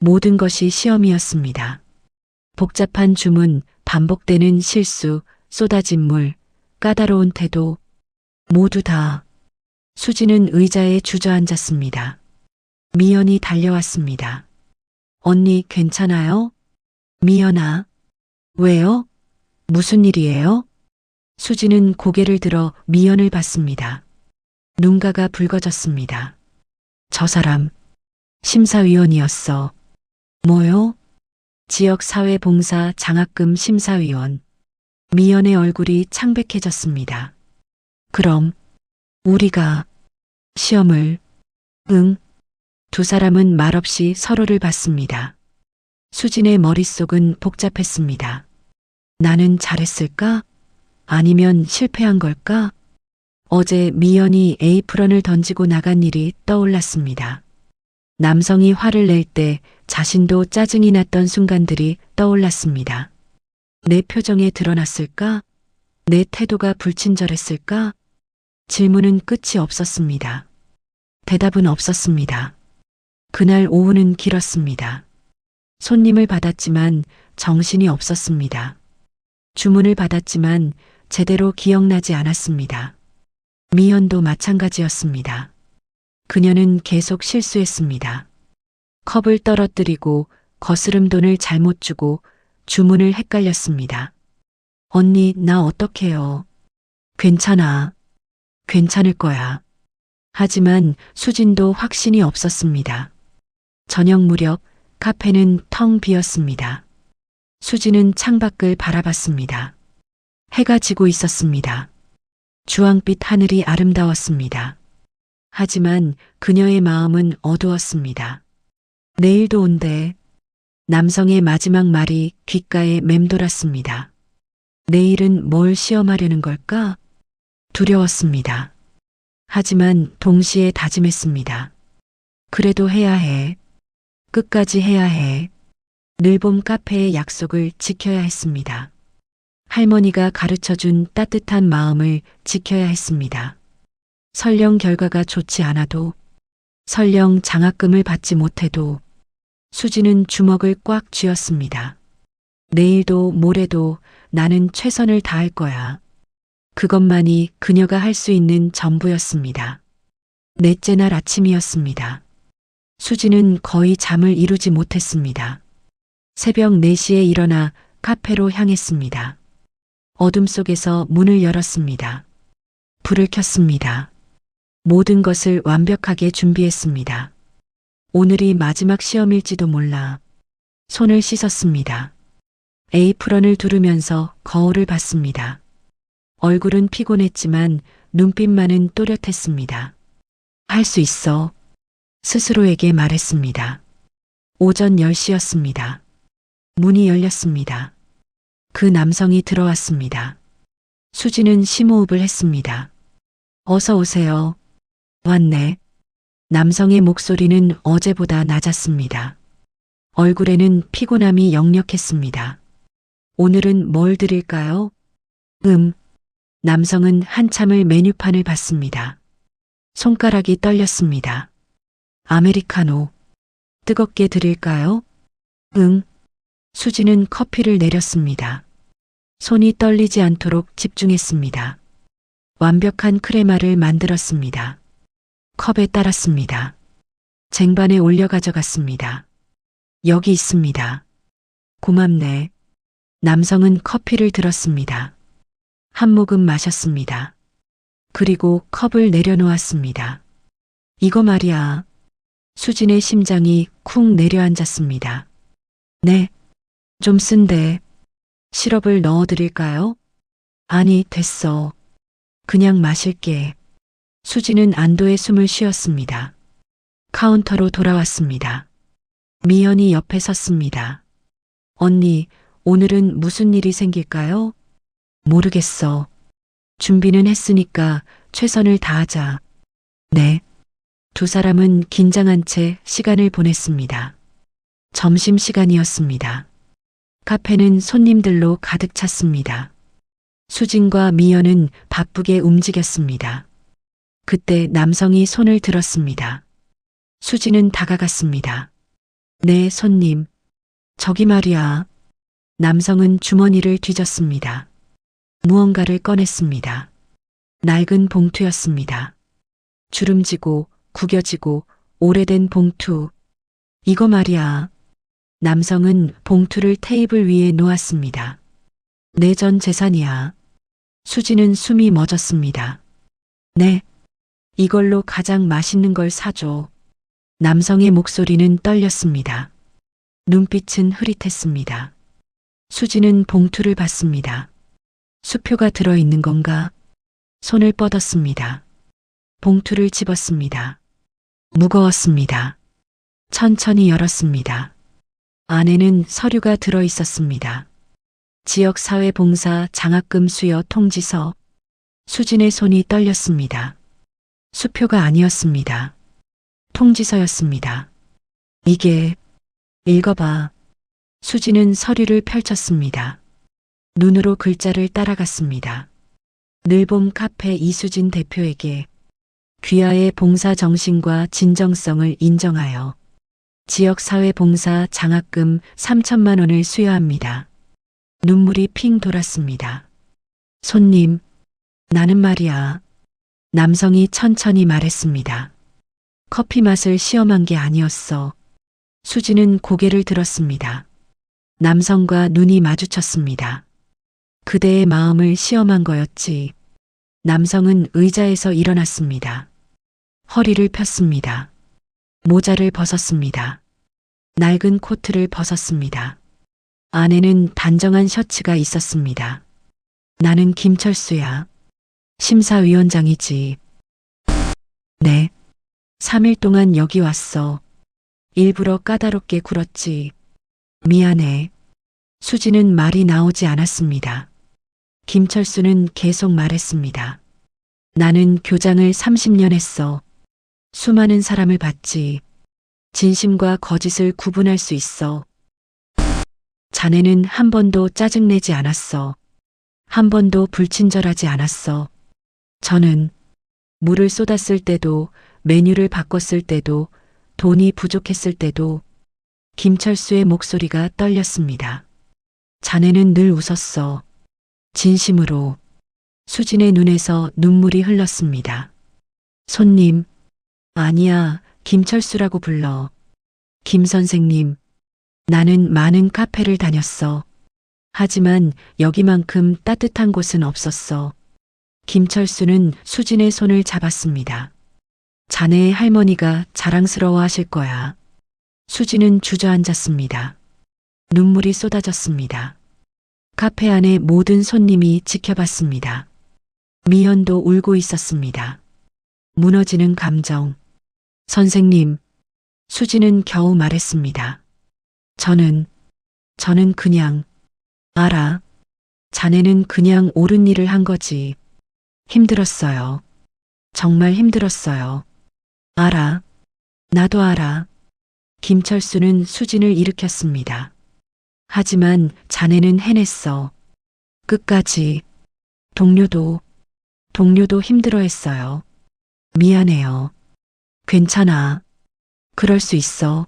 모든 것이 시험이었습니다. 복잡한 주문, 반복되는 실수, 쏟아진 물, 까다로운 태도, 모두 다. 수지는 의자에 주저앉았습니다. 미연이 달려왔습니다. 언니 괜찮아요? 미연아. 왜요? 무슨 일이에요? 수지는 고개를 들어 미연을 봤습니다. 눈가가 붉어졌습니다. 저 사람 심사위원이었어. 뭐요? 지역사회봉사 장학금 심사위원. 미연의 얼굴이 창백해졌습니다. 그럼 우리가 시험을. 응. 두 사람은 말없이 서로를 봤습니다. 수진의 머릿속은 복잡했습니다. 나는 잘했을까? 아니면 실패한 걸까? 어제 미연이 에이프런을 던지고 나간 일이 떠올랐습니다. 남성이 화를 낼 때 자신도 짜증이 났던 순간들이 떠올랐습니다. 내 표정에 드러났을까? 내 태도가 불친절했을까? 질문은 끝이 없었습니다. 대답은 없었습니다. 그날 오후는 길었습니다. 손님을 받았지만 정신이 없었습니다. 주문을 받았지만 제대로 기억나지 않았습니다. 미연도 마찬가지였습니다. 그녀는 계속 실수했습니다. 컵을 떨어뜨리고 거스름 돈을 잘못 주고 주문을 헷갈렸습니다. 언니, 나 어떡해요? 괜찮아. 괜찮을 거야. 하지만 수진도 확신이 없었습니다. 저녁 무렵 카페는 텅 비었습니다. 수진은 창밖을 바라봤습니다. 해가 지고 있었습니다. 주황빛 하늘이 아름다웠습니다. 하지만 그녀의 마음은 어두웠습니다. 내일도 온대. 남성의 마지막 말이 귓가에 맴돌았습니다. 내일은 뭘 시험하려는 걸까? 두려웠습니다. 하지만 동시에 다짐했습니다. 그래도 해야 해. 끝까지 해야 해. 늘봄 카페의 약속을 지켜야 했습니다. 할머니가 가르쳐준 따뜻한 마음을 지켜야 했습니다. 설령 결과가 좋지 않아도, 설령 장학금을 받지 못해도 수지는 주먹을 꽉 쥐었습니다. 내일도 모레도 나는 최선을 다할 거야. 그것만이 그녀가 할 수 있는 전부였습니다. 넷째 날 아침이었습니다. 수지는 거의 잠을 이루지 못했습니다. 새벽 4시에 일어나 카페로 향했습니다. 어둠 속에서 문을 열었습니다. 불을 켰습니다. 모든 것을 완벽하게 준비했습니다. 오늘이 마지막 시험일지도 몰라. 손을 씻었습니다. 에이프런을 두르면서 거울을 봤습니다. 얼굴은 피곤했지만 눈빛만은 또렷했습니다. 할 수 있어. 스스로에게 말했습니다. 오전 10시였습니다. 문이 열렸습니다. 그 남성이 들어왔습니다. 수지는 심호흡을 했습니다. 어서 오세요. 왔네. 남성의 목소리는 어제보다 낮았습니다. 얼굴에는 피곤함이 역력했습니다. 오늘은 뭘 드릴까요? 남성은 한참을 메뉴판을 봤습니다. 손가락이 떨렸습니다. 아메리카노. 뜨겁게 드릴까요? 수지는 커피를 내렸습니다. 손이 떨리지 않도록 집중했습니다. 완벽한 크레마를 만들었습니다. 컵에 따랐습니다. 쟁반에 올려 가져갔습니다. 여기 있습니다. 고맙네. 남성은 커피를 들었습니다. 한 모금 마셨습니다. 그리고 컵을 내려놓았습니다. 이거 말이야. 수진의 심장이 쿵 내려앉았습니다. 네, 좀 쓴데 시럽을 넣어드릴까요? 아니, 됐어. 그냥 마실게. 수진은 안도의 숨을 쉬었습니다. 카운터로 돌아왔습니다. 미연이 옆에 섰습니다. 언니, 오늘은 무슨 일이 생길까요? 모르겠어. 준비는 했으니까 최선을 다하자. 네. 두 사람은 긴장한 채 시간을 보냈습니다. 점심시간이었습니다. 카페는 손님들로 가득 찼습니다. 수진과 미연은 바쁘게 움직였습니다. 그때 남성이 손을 들었습니다. 수진은 다가갔습니다. 네, 손님. 저기 말이야. 남성은 주머니를 뒤졌습니다. 무언가를 꺼냈습니다. 낡은 봉투였습니다. 주름지고 구겨지고 오래된 봉투. 이거 말이야. 남성은 봉투를 테이블 위에 놓았습니다. 내 전 재산이야. 수지는 숨이 멎었습니다. 네. 이걸로 가장 맛있는 걸 사줘. 남성의 목소리는 떨렸습니다. 눈빛은 흐릿했습니다. 수지는 봉투를 봤습니다. 수표가 들어있는 건가? 손을 뻗었습니다. 봉투를 집었습니다. 무거웠습니다. 천천히 열었습니다. 안에는 서류가 들어 있었습니다. 지역사회봉사 장학금 수여 통지서. 수진의 손이 떨렸습니다. 수표가 아니었습니다. 통지서였습니다. 이게, 읽어봐. 수진은 서류를 펼쳤습니다. 눈으로 글자를 따라갔습니다. 늘봄 카페 이수진 대표에게 귀하의 봉사 정신과 진정성을 인정하여 지역사회봉사 장학금 3천만 원을 수여합니다. 눈물이 핑 돌았습니다. 손님, 나는 말이야. 남성이 천천히 말했습니다. 커피 맛을 시험한 게 아니었어. 수지는 고개를 들었습니다. 남성과 눈이 마주쳤습니다. 그대의 마음을 시험한 거였지. 남성은 의자에서 일어났습니다. 허리를 폈습니다. 모자를 벗었습니다. 낡은 코트를 벗었습니다. 안에는 단정한 셔츠가 있었습니다. 나는 김철수야. 심사위원장이지. 네. 3일 동안 여기 왔어. 일부러 까다롭게 굴었지. 미안해. 수지는 말이 나오지 않았습니다. 김철수는 계속 말했습니다. 나는 교장을 30년 했어. 수많은 사람을 봤지. 진심과 거짓을 구분할 수 있어. 자네는 한 번도 짜증내지 않았어. 한 번도 불친절하지 않았어. 저는 물을 쏟았을 때도, 메뉴를 바꿨을 때도, 돈이 부족했을 때도 김철수의 목소리가 떨렸습니다. 자네는 늘 웃었어. 진심으로. 수진의 눈에서 눈물이 흘렀습니다. 손님, 아니야, 김철수라고 불러. 김 선생님, 나는 많은 카페를 다녔어. 하지만 여기만큼 따뜻한 곳은 없었어. 김철수는 수진의 손을 잡았습니다. 자네의 할머니가 자랑스러워 하실 거야. 수진은 주저앉았습니다. 눈물이 쏟아졌습니다. 카페 안의 모든 손님이 지켜봤습니다. 미연도 울고 있었습니다. 무너지는 감정. 선생님, 수진은 겨우 말했습니다. 저는 그냥, 알아. 자네는 그냥 옳은 일을 한 거지. 힘들었어요. 정말 힘들었어요. 알아. 나도 알아. 김철수는 수진을 일으켰습니다. 하지만 자네는 해냈어. 끝까지. 동료도 힘들어했어요. 미안해요. 괜찮아. 그럴 수 있어.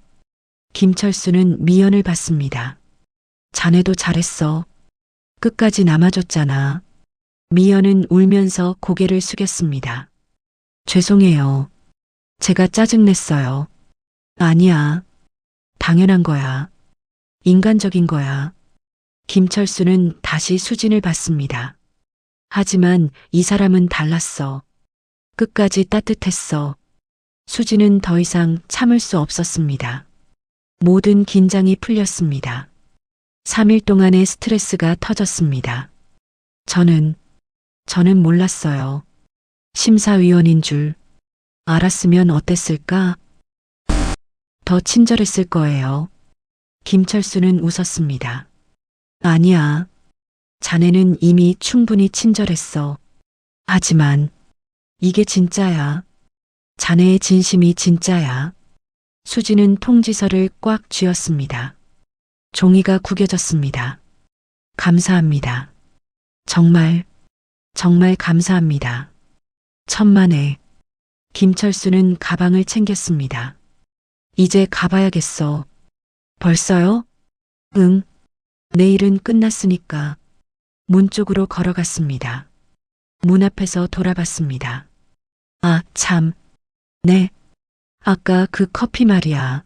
김철수는 미연을 받습니다. 자네도 잘했어. 끝까지 남아줬잖아. 미연은 울면서 고개를 숙였습니다. 죄송해요. 제가 짜증냈어요. 아니야. 당연한 거야. 인간적인 거야. 김철수는 다시 수진을 봤습니다. 하지만 이 사람은 달랐어. 끝까지 따뜻했어. 수진은 더 이상 참을 수 없었습니다. 모든 긴장이 풀렸습니다. 3일 동안의 스트레스가 터졌습니다. 저는 몰랐어요. 심사위원인 줄. 알았으면 어땠을까? 더 친절했을 거예요. 김철수는 웃었습니다. 아니야. 자네는 이미 충분히 친절했어. 하지만 이게 진짜야. 자네의 진심이 진짜야. 수지는 통지서를 꽉 쥐었습니다. 종이가 구겨졌습니다. 감사합니다. 정말 감사합니다. 천만에. 김철수는 가방을 챙겼습니다. 이제 가봐야겠어. 벌써요? 응. 내일은 끝났으니까. 문 쪽으로 걸어갔습니다. 문 앞에서 돌아봤습니다. 아, 참. 네. 아까 그 커피 말이야.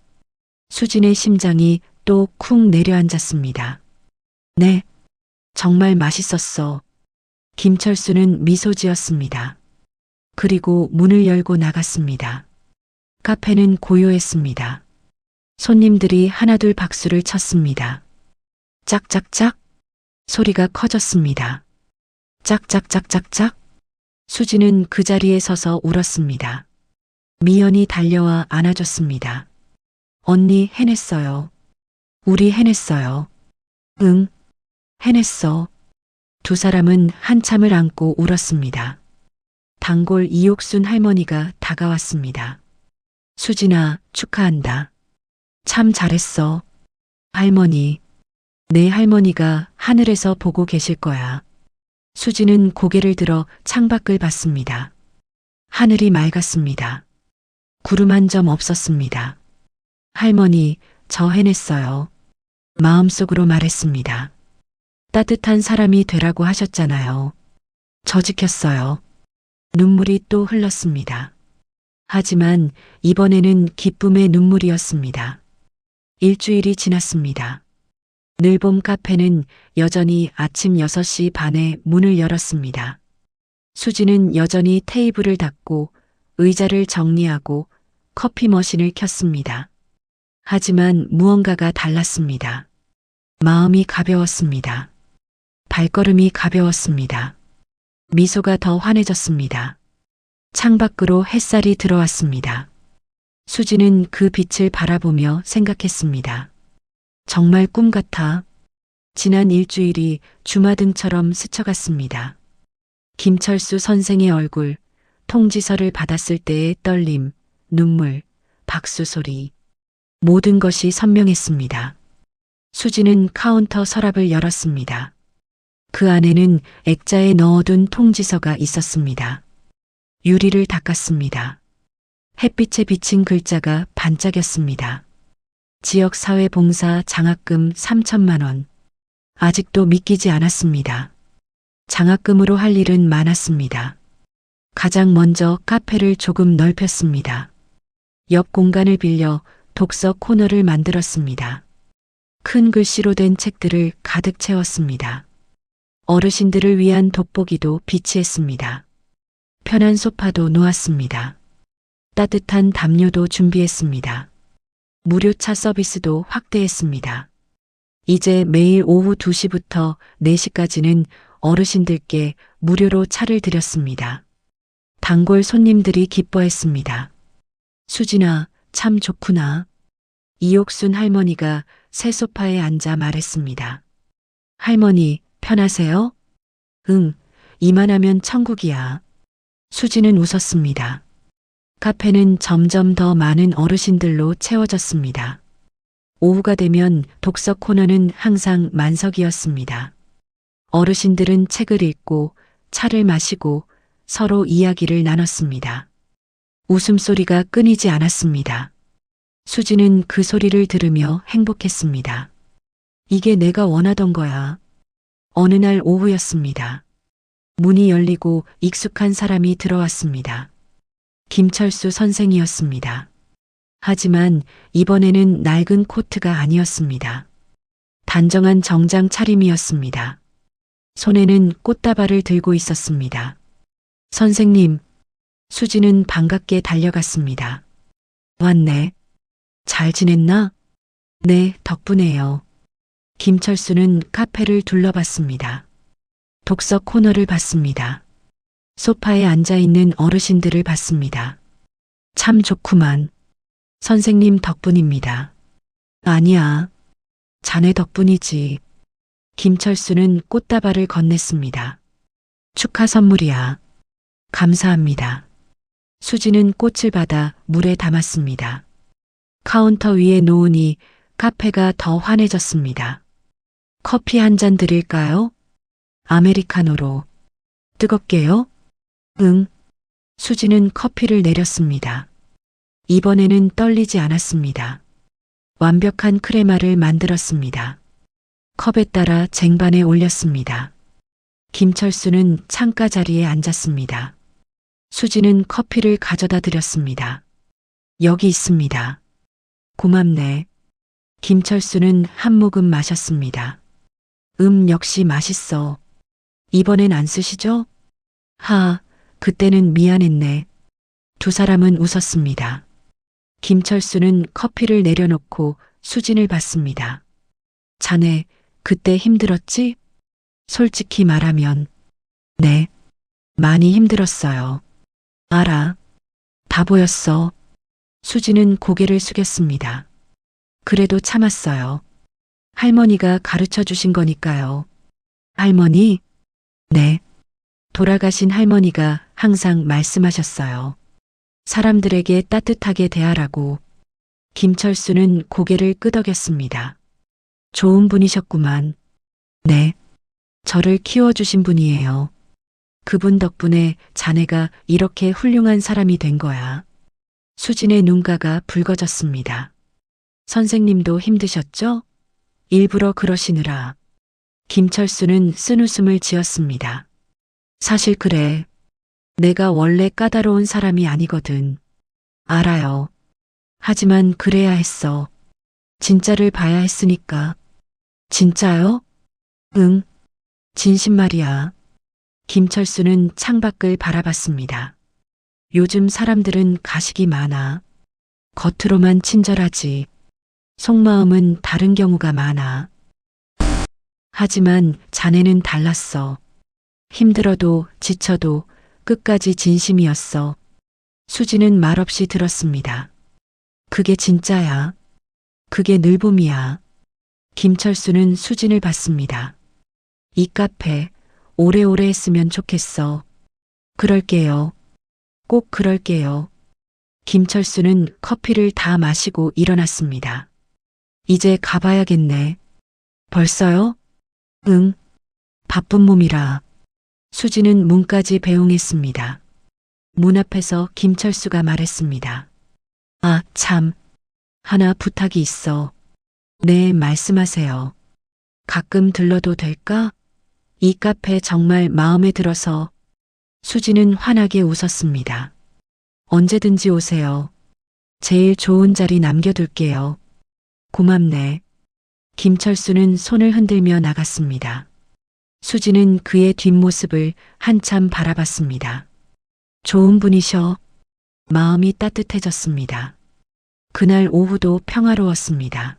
수진의 심장이 또 쿵 내려앉았습니다. 네. 정말 맛있었어. 김철수는 미소 지었습니다. 그리고 문을 열고 나갔습니다. 카페는 고요했습니다. 손님들이 하나둘 박수를 쳤습니다. 짝짝짝 소리가 커졌습니다. 짝짝짝짝짝 수지는 그 자리에 서서 울었습니다. 미연이 달려와 안아줬습니다. 언니 해냈어요. 우리 해냈어요. 응, 해냈어. 두 사람은 한참을 안고 울었습니다. 단골 이옥순 할머니가 다가왔습니다. 수진아, 축하한다. 참 잘했어. 할머니, 내 할머니가 하늘에서 보고 계실 거야. 수지는 고개를 들어 창밖을 봤습니다. 하늘이 맑았습니다. 구름 한 점 없었습니다. 할머니, 저 해냈어요. 마음속으로 말했습니다. 따뜻한 사람이 되라고 하셨잖아요. 저 지켰어요. 눈물이 또 흘렀습니다. 하지만 이번에는 기쁨의 눈물이었습니다. 일주일이 지났습니다. 늘봄 카페는 여전히 아침 6시 반에 문을 열었습니다. 수지는 여전히 테이블을 닦고 의자를 정리하고 커피 머신을 켰습니다. 하지만 무언가가 달랐습니다. 마음이 가벼웠습니다. 발걸음이 가벼웠습니다. 미소가 더 환해졌습니다. 창밖으로 햇살이 들어왔습니다. 수지는 그 빛을 바라보며 생각했습니다. 정말 꿈 같아. 지난 일주일이 주마등처럼 스쳐갔습니다. 김철수 선생의 얼굴, 통지서를 받았을 때의 떨림, 눈물, 박수 소리. 모든 것이 선명했습니다. 수지는 카운터 서랍을 열었습니다. 그 안에는 액자에 넣어둔 통지서가 있었습니다. 유리를 닦았습니다. 햇빛에 비친 글자가 반짝였습니다. 지역사회봉사 장학금 3천만 원. 아직도 믿기지 않았습니다. 장학금으로 할 일은 많았습니다. 가장 먼저 카페를 조금 넓혔습니다. 옆 공간을 빌려 독서 코너를 만들었습니다. 큰 글씨로 된 책들을 가득 채웠습니다. 어르신들을 위한 돋보기도 비치했습니다. 편한 소파도 놓았습니다. 따뜻한 담요도 준비했습니다. 무료차 서비스도 확대했습니다. 이제 매일 오후 2시부터 4시까지는 어르신들께 무료로 차를 드렸습니다. 단골 손님들이 기뻐했습니다. 수진아, 참 좋구나. 이옥순 할머니가 새 소파에 앉아 말했습니다. 할머니, 편하세요? 응, 이만하면 천국이야. 수지는 웃었습니다. 카페는 점점 더 많은 어르신들로 채워졌습니다. 오후가 되면 독서 코너는 항상 만석이었습니다. 어르신들은 책을 읽고 차를 마시고 서로 이야기를 나눴습니다. 웃음소리가 끊이지 않았습니다. 수지는 그 소리를 들으며 행복했습니다. 이게 내가 원하던 거야. 어느 날 오후였습니다. 문이 열리고 익숙한 사람이 들어왔습니다. 김철수 선생이었습니다. 하지만 이번에는 낡은 코트가 아니었습니다. 단정한 정장 차림이었습니다. 손에는 꽃다발을 들고 있었습니다. 선생님, 수지는 반갑게 달려갔습니다. 왔네. 잘 지냈나? 네, 덕분에요. 김철수는 카페를 둘러봤습니다. 독서 코너를 봤습니다. 소파에 앉아있는 어르신들을 봤습니다. 참 좋구만. 선생님 덕분입니다. 아니야. 자네 덕분이지. 김철수는 꽃다발을 건넸습니다. 축하 선물이야. 감사합니다. 수지는 꽃을 받아 물에 담았습니다. 카운터 위에 놓으니 카페가 더 환해졌습니다. 커피 한 잔 드릴까요? 아메리카노로. 뜨겁게요? 응. 수지는 커피를 내렸습니다. 이번에는 떨리지 않았습니다. 완벽한 크레마를 만들었습니다. 컵에 따라 쟁반에 올렸습니다. 김철수는 창가 자리에 앉았습니다. 수지는 커피를 가져다 드렸습니다. 여기 있습니다. 고맙네. 김철수는 한 모금 마셨습니다. 역시 맛있어. 이번엔 안 쓰시죠? 그때는 미안했네. 두 사람은 웃었습니다. 김철수는 커피를 내려놓고 수진을 봤습니다. 자네, 그때 힘들었지? 솔직히 말하면, 네, 많이 힘들었어요. 알아. 다 보였어. 수지는 고개를 숙였습니다. 그래도 참았어요. 할머니가 가르쳐 주신 거니까요. 할머니? 네. 돌아가신 할머니가 항상 말씀하셨어요. 사람들에게 따뜻하게 대하라고. 김철수는 고개를 끄덕였습니다. 좋은 분이셨구만. 네. 저를 키워주신 분이에요. 그분 덕분에 자네가 이렇게 훌륭한 사람이 된 거야. 수진의 눈가가 붉어졌습니다. 선생님도 힘드셨죠? 일부러 그러시느라. 김철수는 쓴웃음을 지었습니다. 사실 그래. 내가 원래 까다로운 사람이 아니거든. 알아요. 하지만 그래야 했어. 진짜를 봐야 했으니까. 진짜요? 응. 진심 말이야. 김철수는 창밖을 바라봤습니다. 요즘 사람들은 가식이 많아. 겉으로만 친절하지. 속마음은 다른 경우가 많아. 하지만 자네는 달랐어. 힘들어도 지쳐도 끝까지 진심이었어. 수지는 말없이 들었습니다. 그게 진짜야. 그게 늘봄이야. 김철수는 수진을 봤습니다. 이 카페 오래오래 했으면 좋겠어. 그럴게요. 꼭 그럴게요. 김철수는 커피를 다 마시고 일어났습니다. 이제 가봐야겠네. 벌써요? 응. 바쁜 몸이라. 수지는 문까지 배웅했습니다. 문 앞에서 김철수가 말했습니다. 아, 참. 하나 부탁이 있어. 네, 말씀하세요. 가끔 들러도 될까? 이 카페 정말 마음에 들어서. 수지는 환하게 웃었습니다. 언제든지 오세요. 제일 좋은 자리 남겨둘게요. 고맙네. 김철수는 손을 흔들며 나갔습니다. 수지는 그의 뒷모습을 한참 바라봤습니다. 좋은 분이셔. 마음이 따뜻해졌습니다. 그날 오후도 평화로웠습니다.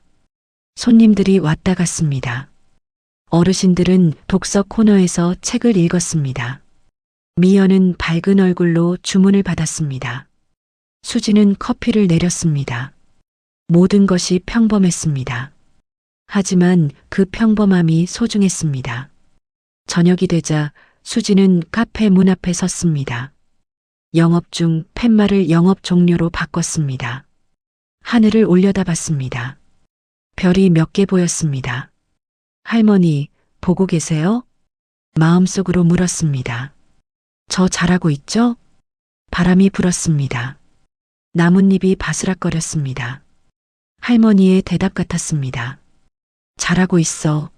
손님들이 왔다 갔습니다. 어르신들은 독서 코너에서 책을 읽었습니다. 미연은 밝은 얼굴로 주문을 받았습니다. 수지는 커피를 내렸습니다. 모든 것이 평범했습니다. 하지만 그 평범함이 소중했습니다. 저녁이 되자 수지는 카페 문 앞에 섰습니다. 영업 중 팻말을 영업 종료로 바꿨습니다. 하늘을 올려다봤습니다. 별이 몇 개 보였습니다. 할머니, 보고 계세요? 마음속으로 물었습니다. 저 잘하고 있죠? 바람이 불었습니다. 나뭇잎이 바스락거렸습니다. 할머니의 대답 같았습니다. 잘하고 있어.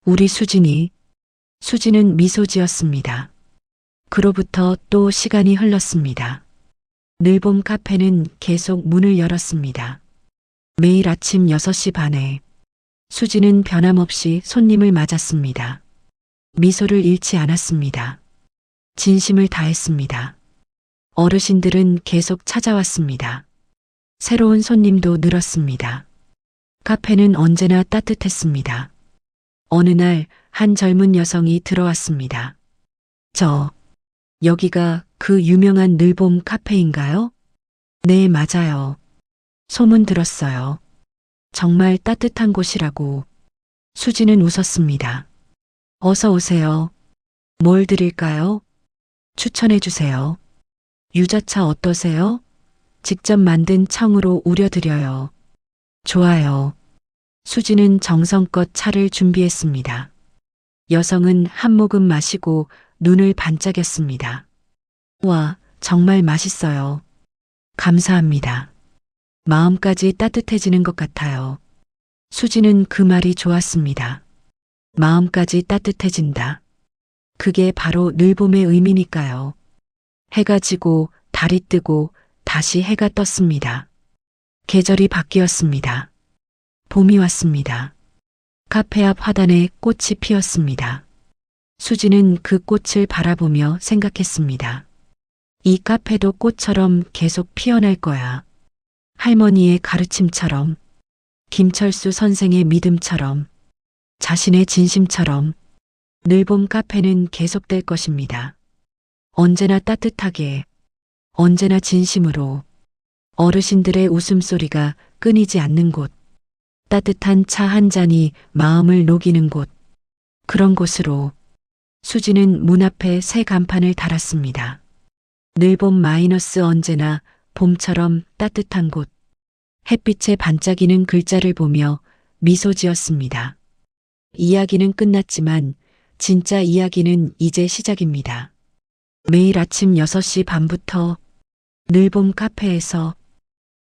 우리 수진이. 수지는 미소 지었습니다. 그로부터 또 시간이 흘렀습니다. 늘봄 카페는 계속 문을 열었습니다. 매일 아침 6시 반에 수지는 변함없이 손님을 맞았습니다. 미소를 잃지 않았습니다. 진심을 다했습니다. 어르신들은 계속 찾아왔습니다. 새로운 손님도 늘었습니다. 카페는 언제나 따뜻했습니다. 어느 날 한 젊은 여성이 들어왔습니다. 여기가 그 유명한 늘봄 카페인가요? 네, 맞아요. 소문 들었어요. 정말 따뜻한 곳이라고. 수지는 웃었습니다. 어서 오세요. 뭘 드릴까요? 추천해 주세요. 유자차 어떠세요? 직접 만든 청으로 우려드려요. 좋아요. 수지는 정성껏 차를 준비했습니다. 여성은 한 모금 마시고 눈을 반짝였습니다. 와, 정말 맛있어요. 감사합니다. 마음까지 따뜻해지는 것 같아요. 수지는 그 말이 좋았습니다. 마음까지 따뜻해진다. 그게 바로 늘봄의 의미니까요. 해가 지고 달이 뜨고 다시 해가 떴습니다. 계절이 바뀌었습니다. 봄이 왔습니다. 카페 앞 화단에 꽃이 피었습니다. 수지는 그 꽃을 바라보며 생각했습니다. 이 카페도 꽃처럼 계속 피어날 거야. 할머니의 가르침처럼, 김철수 선생의 믿음처럼, 자신의 진심처럼 늘봄 카페는 계속될 것입니다. 언제나 따뜻하게, 언제나 진심으로 어르신들의 웃음소리가 끊이지 않는 곳, 따뜻한 차 한 잔이 마음을 녹이는 곳, 그런 곳으로 수지는 문 앞에 새 간판을 달았습니다. 늘봄 마이너스 언제나 봄처럼 따뜻한 곳. 햇빛에 반짝이는 글자를 보며 미소 지었습니다. 이야기는 끝났지만 진짜 이야기는 이제 시작입니다. 매일 아침 6시 반부터 늘봄 카페에서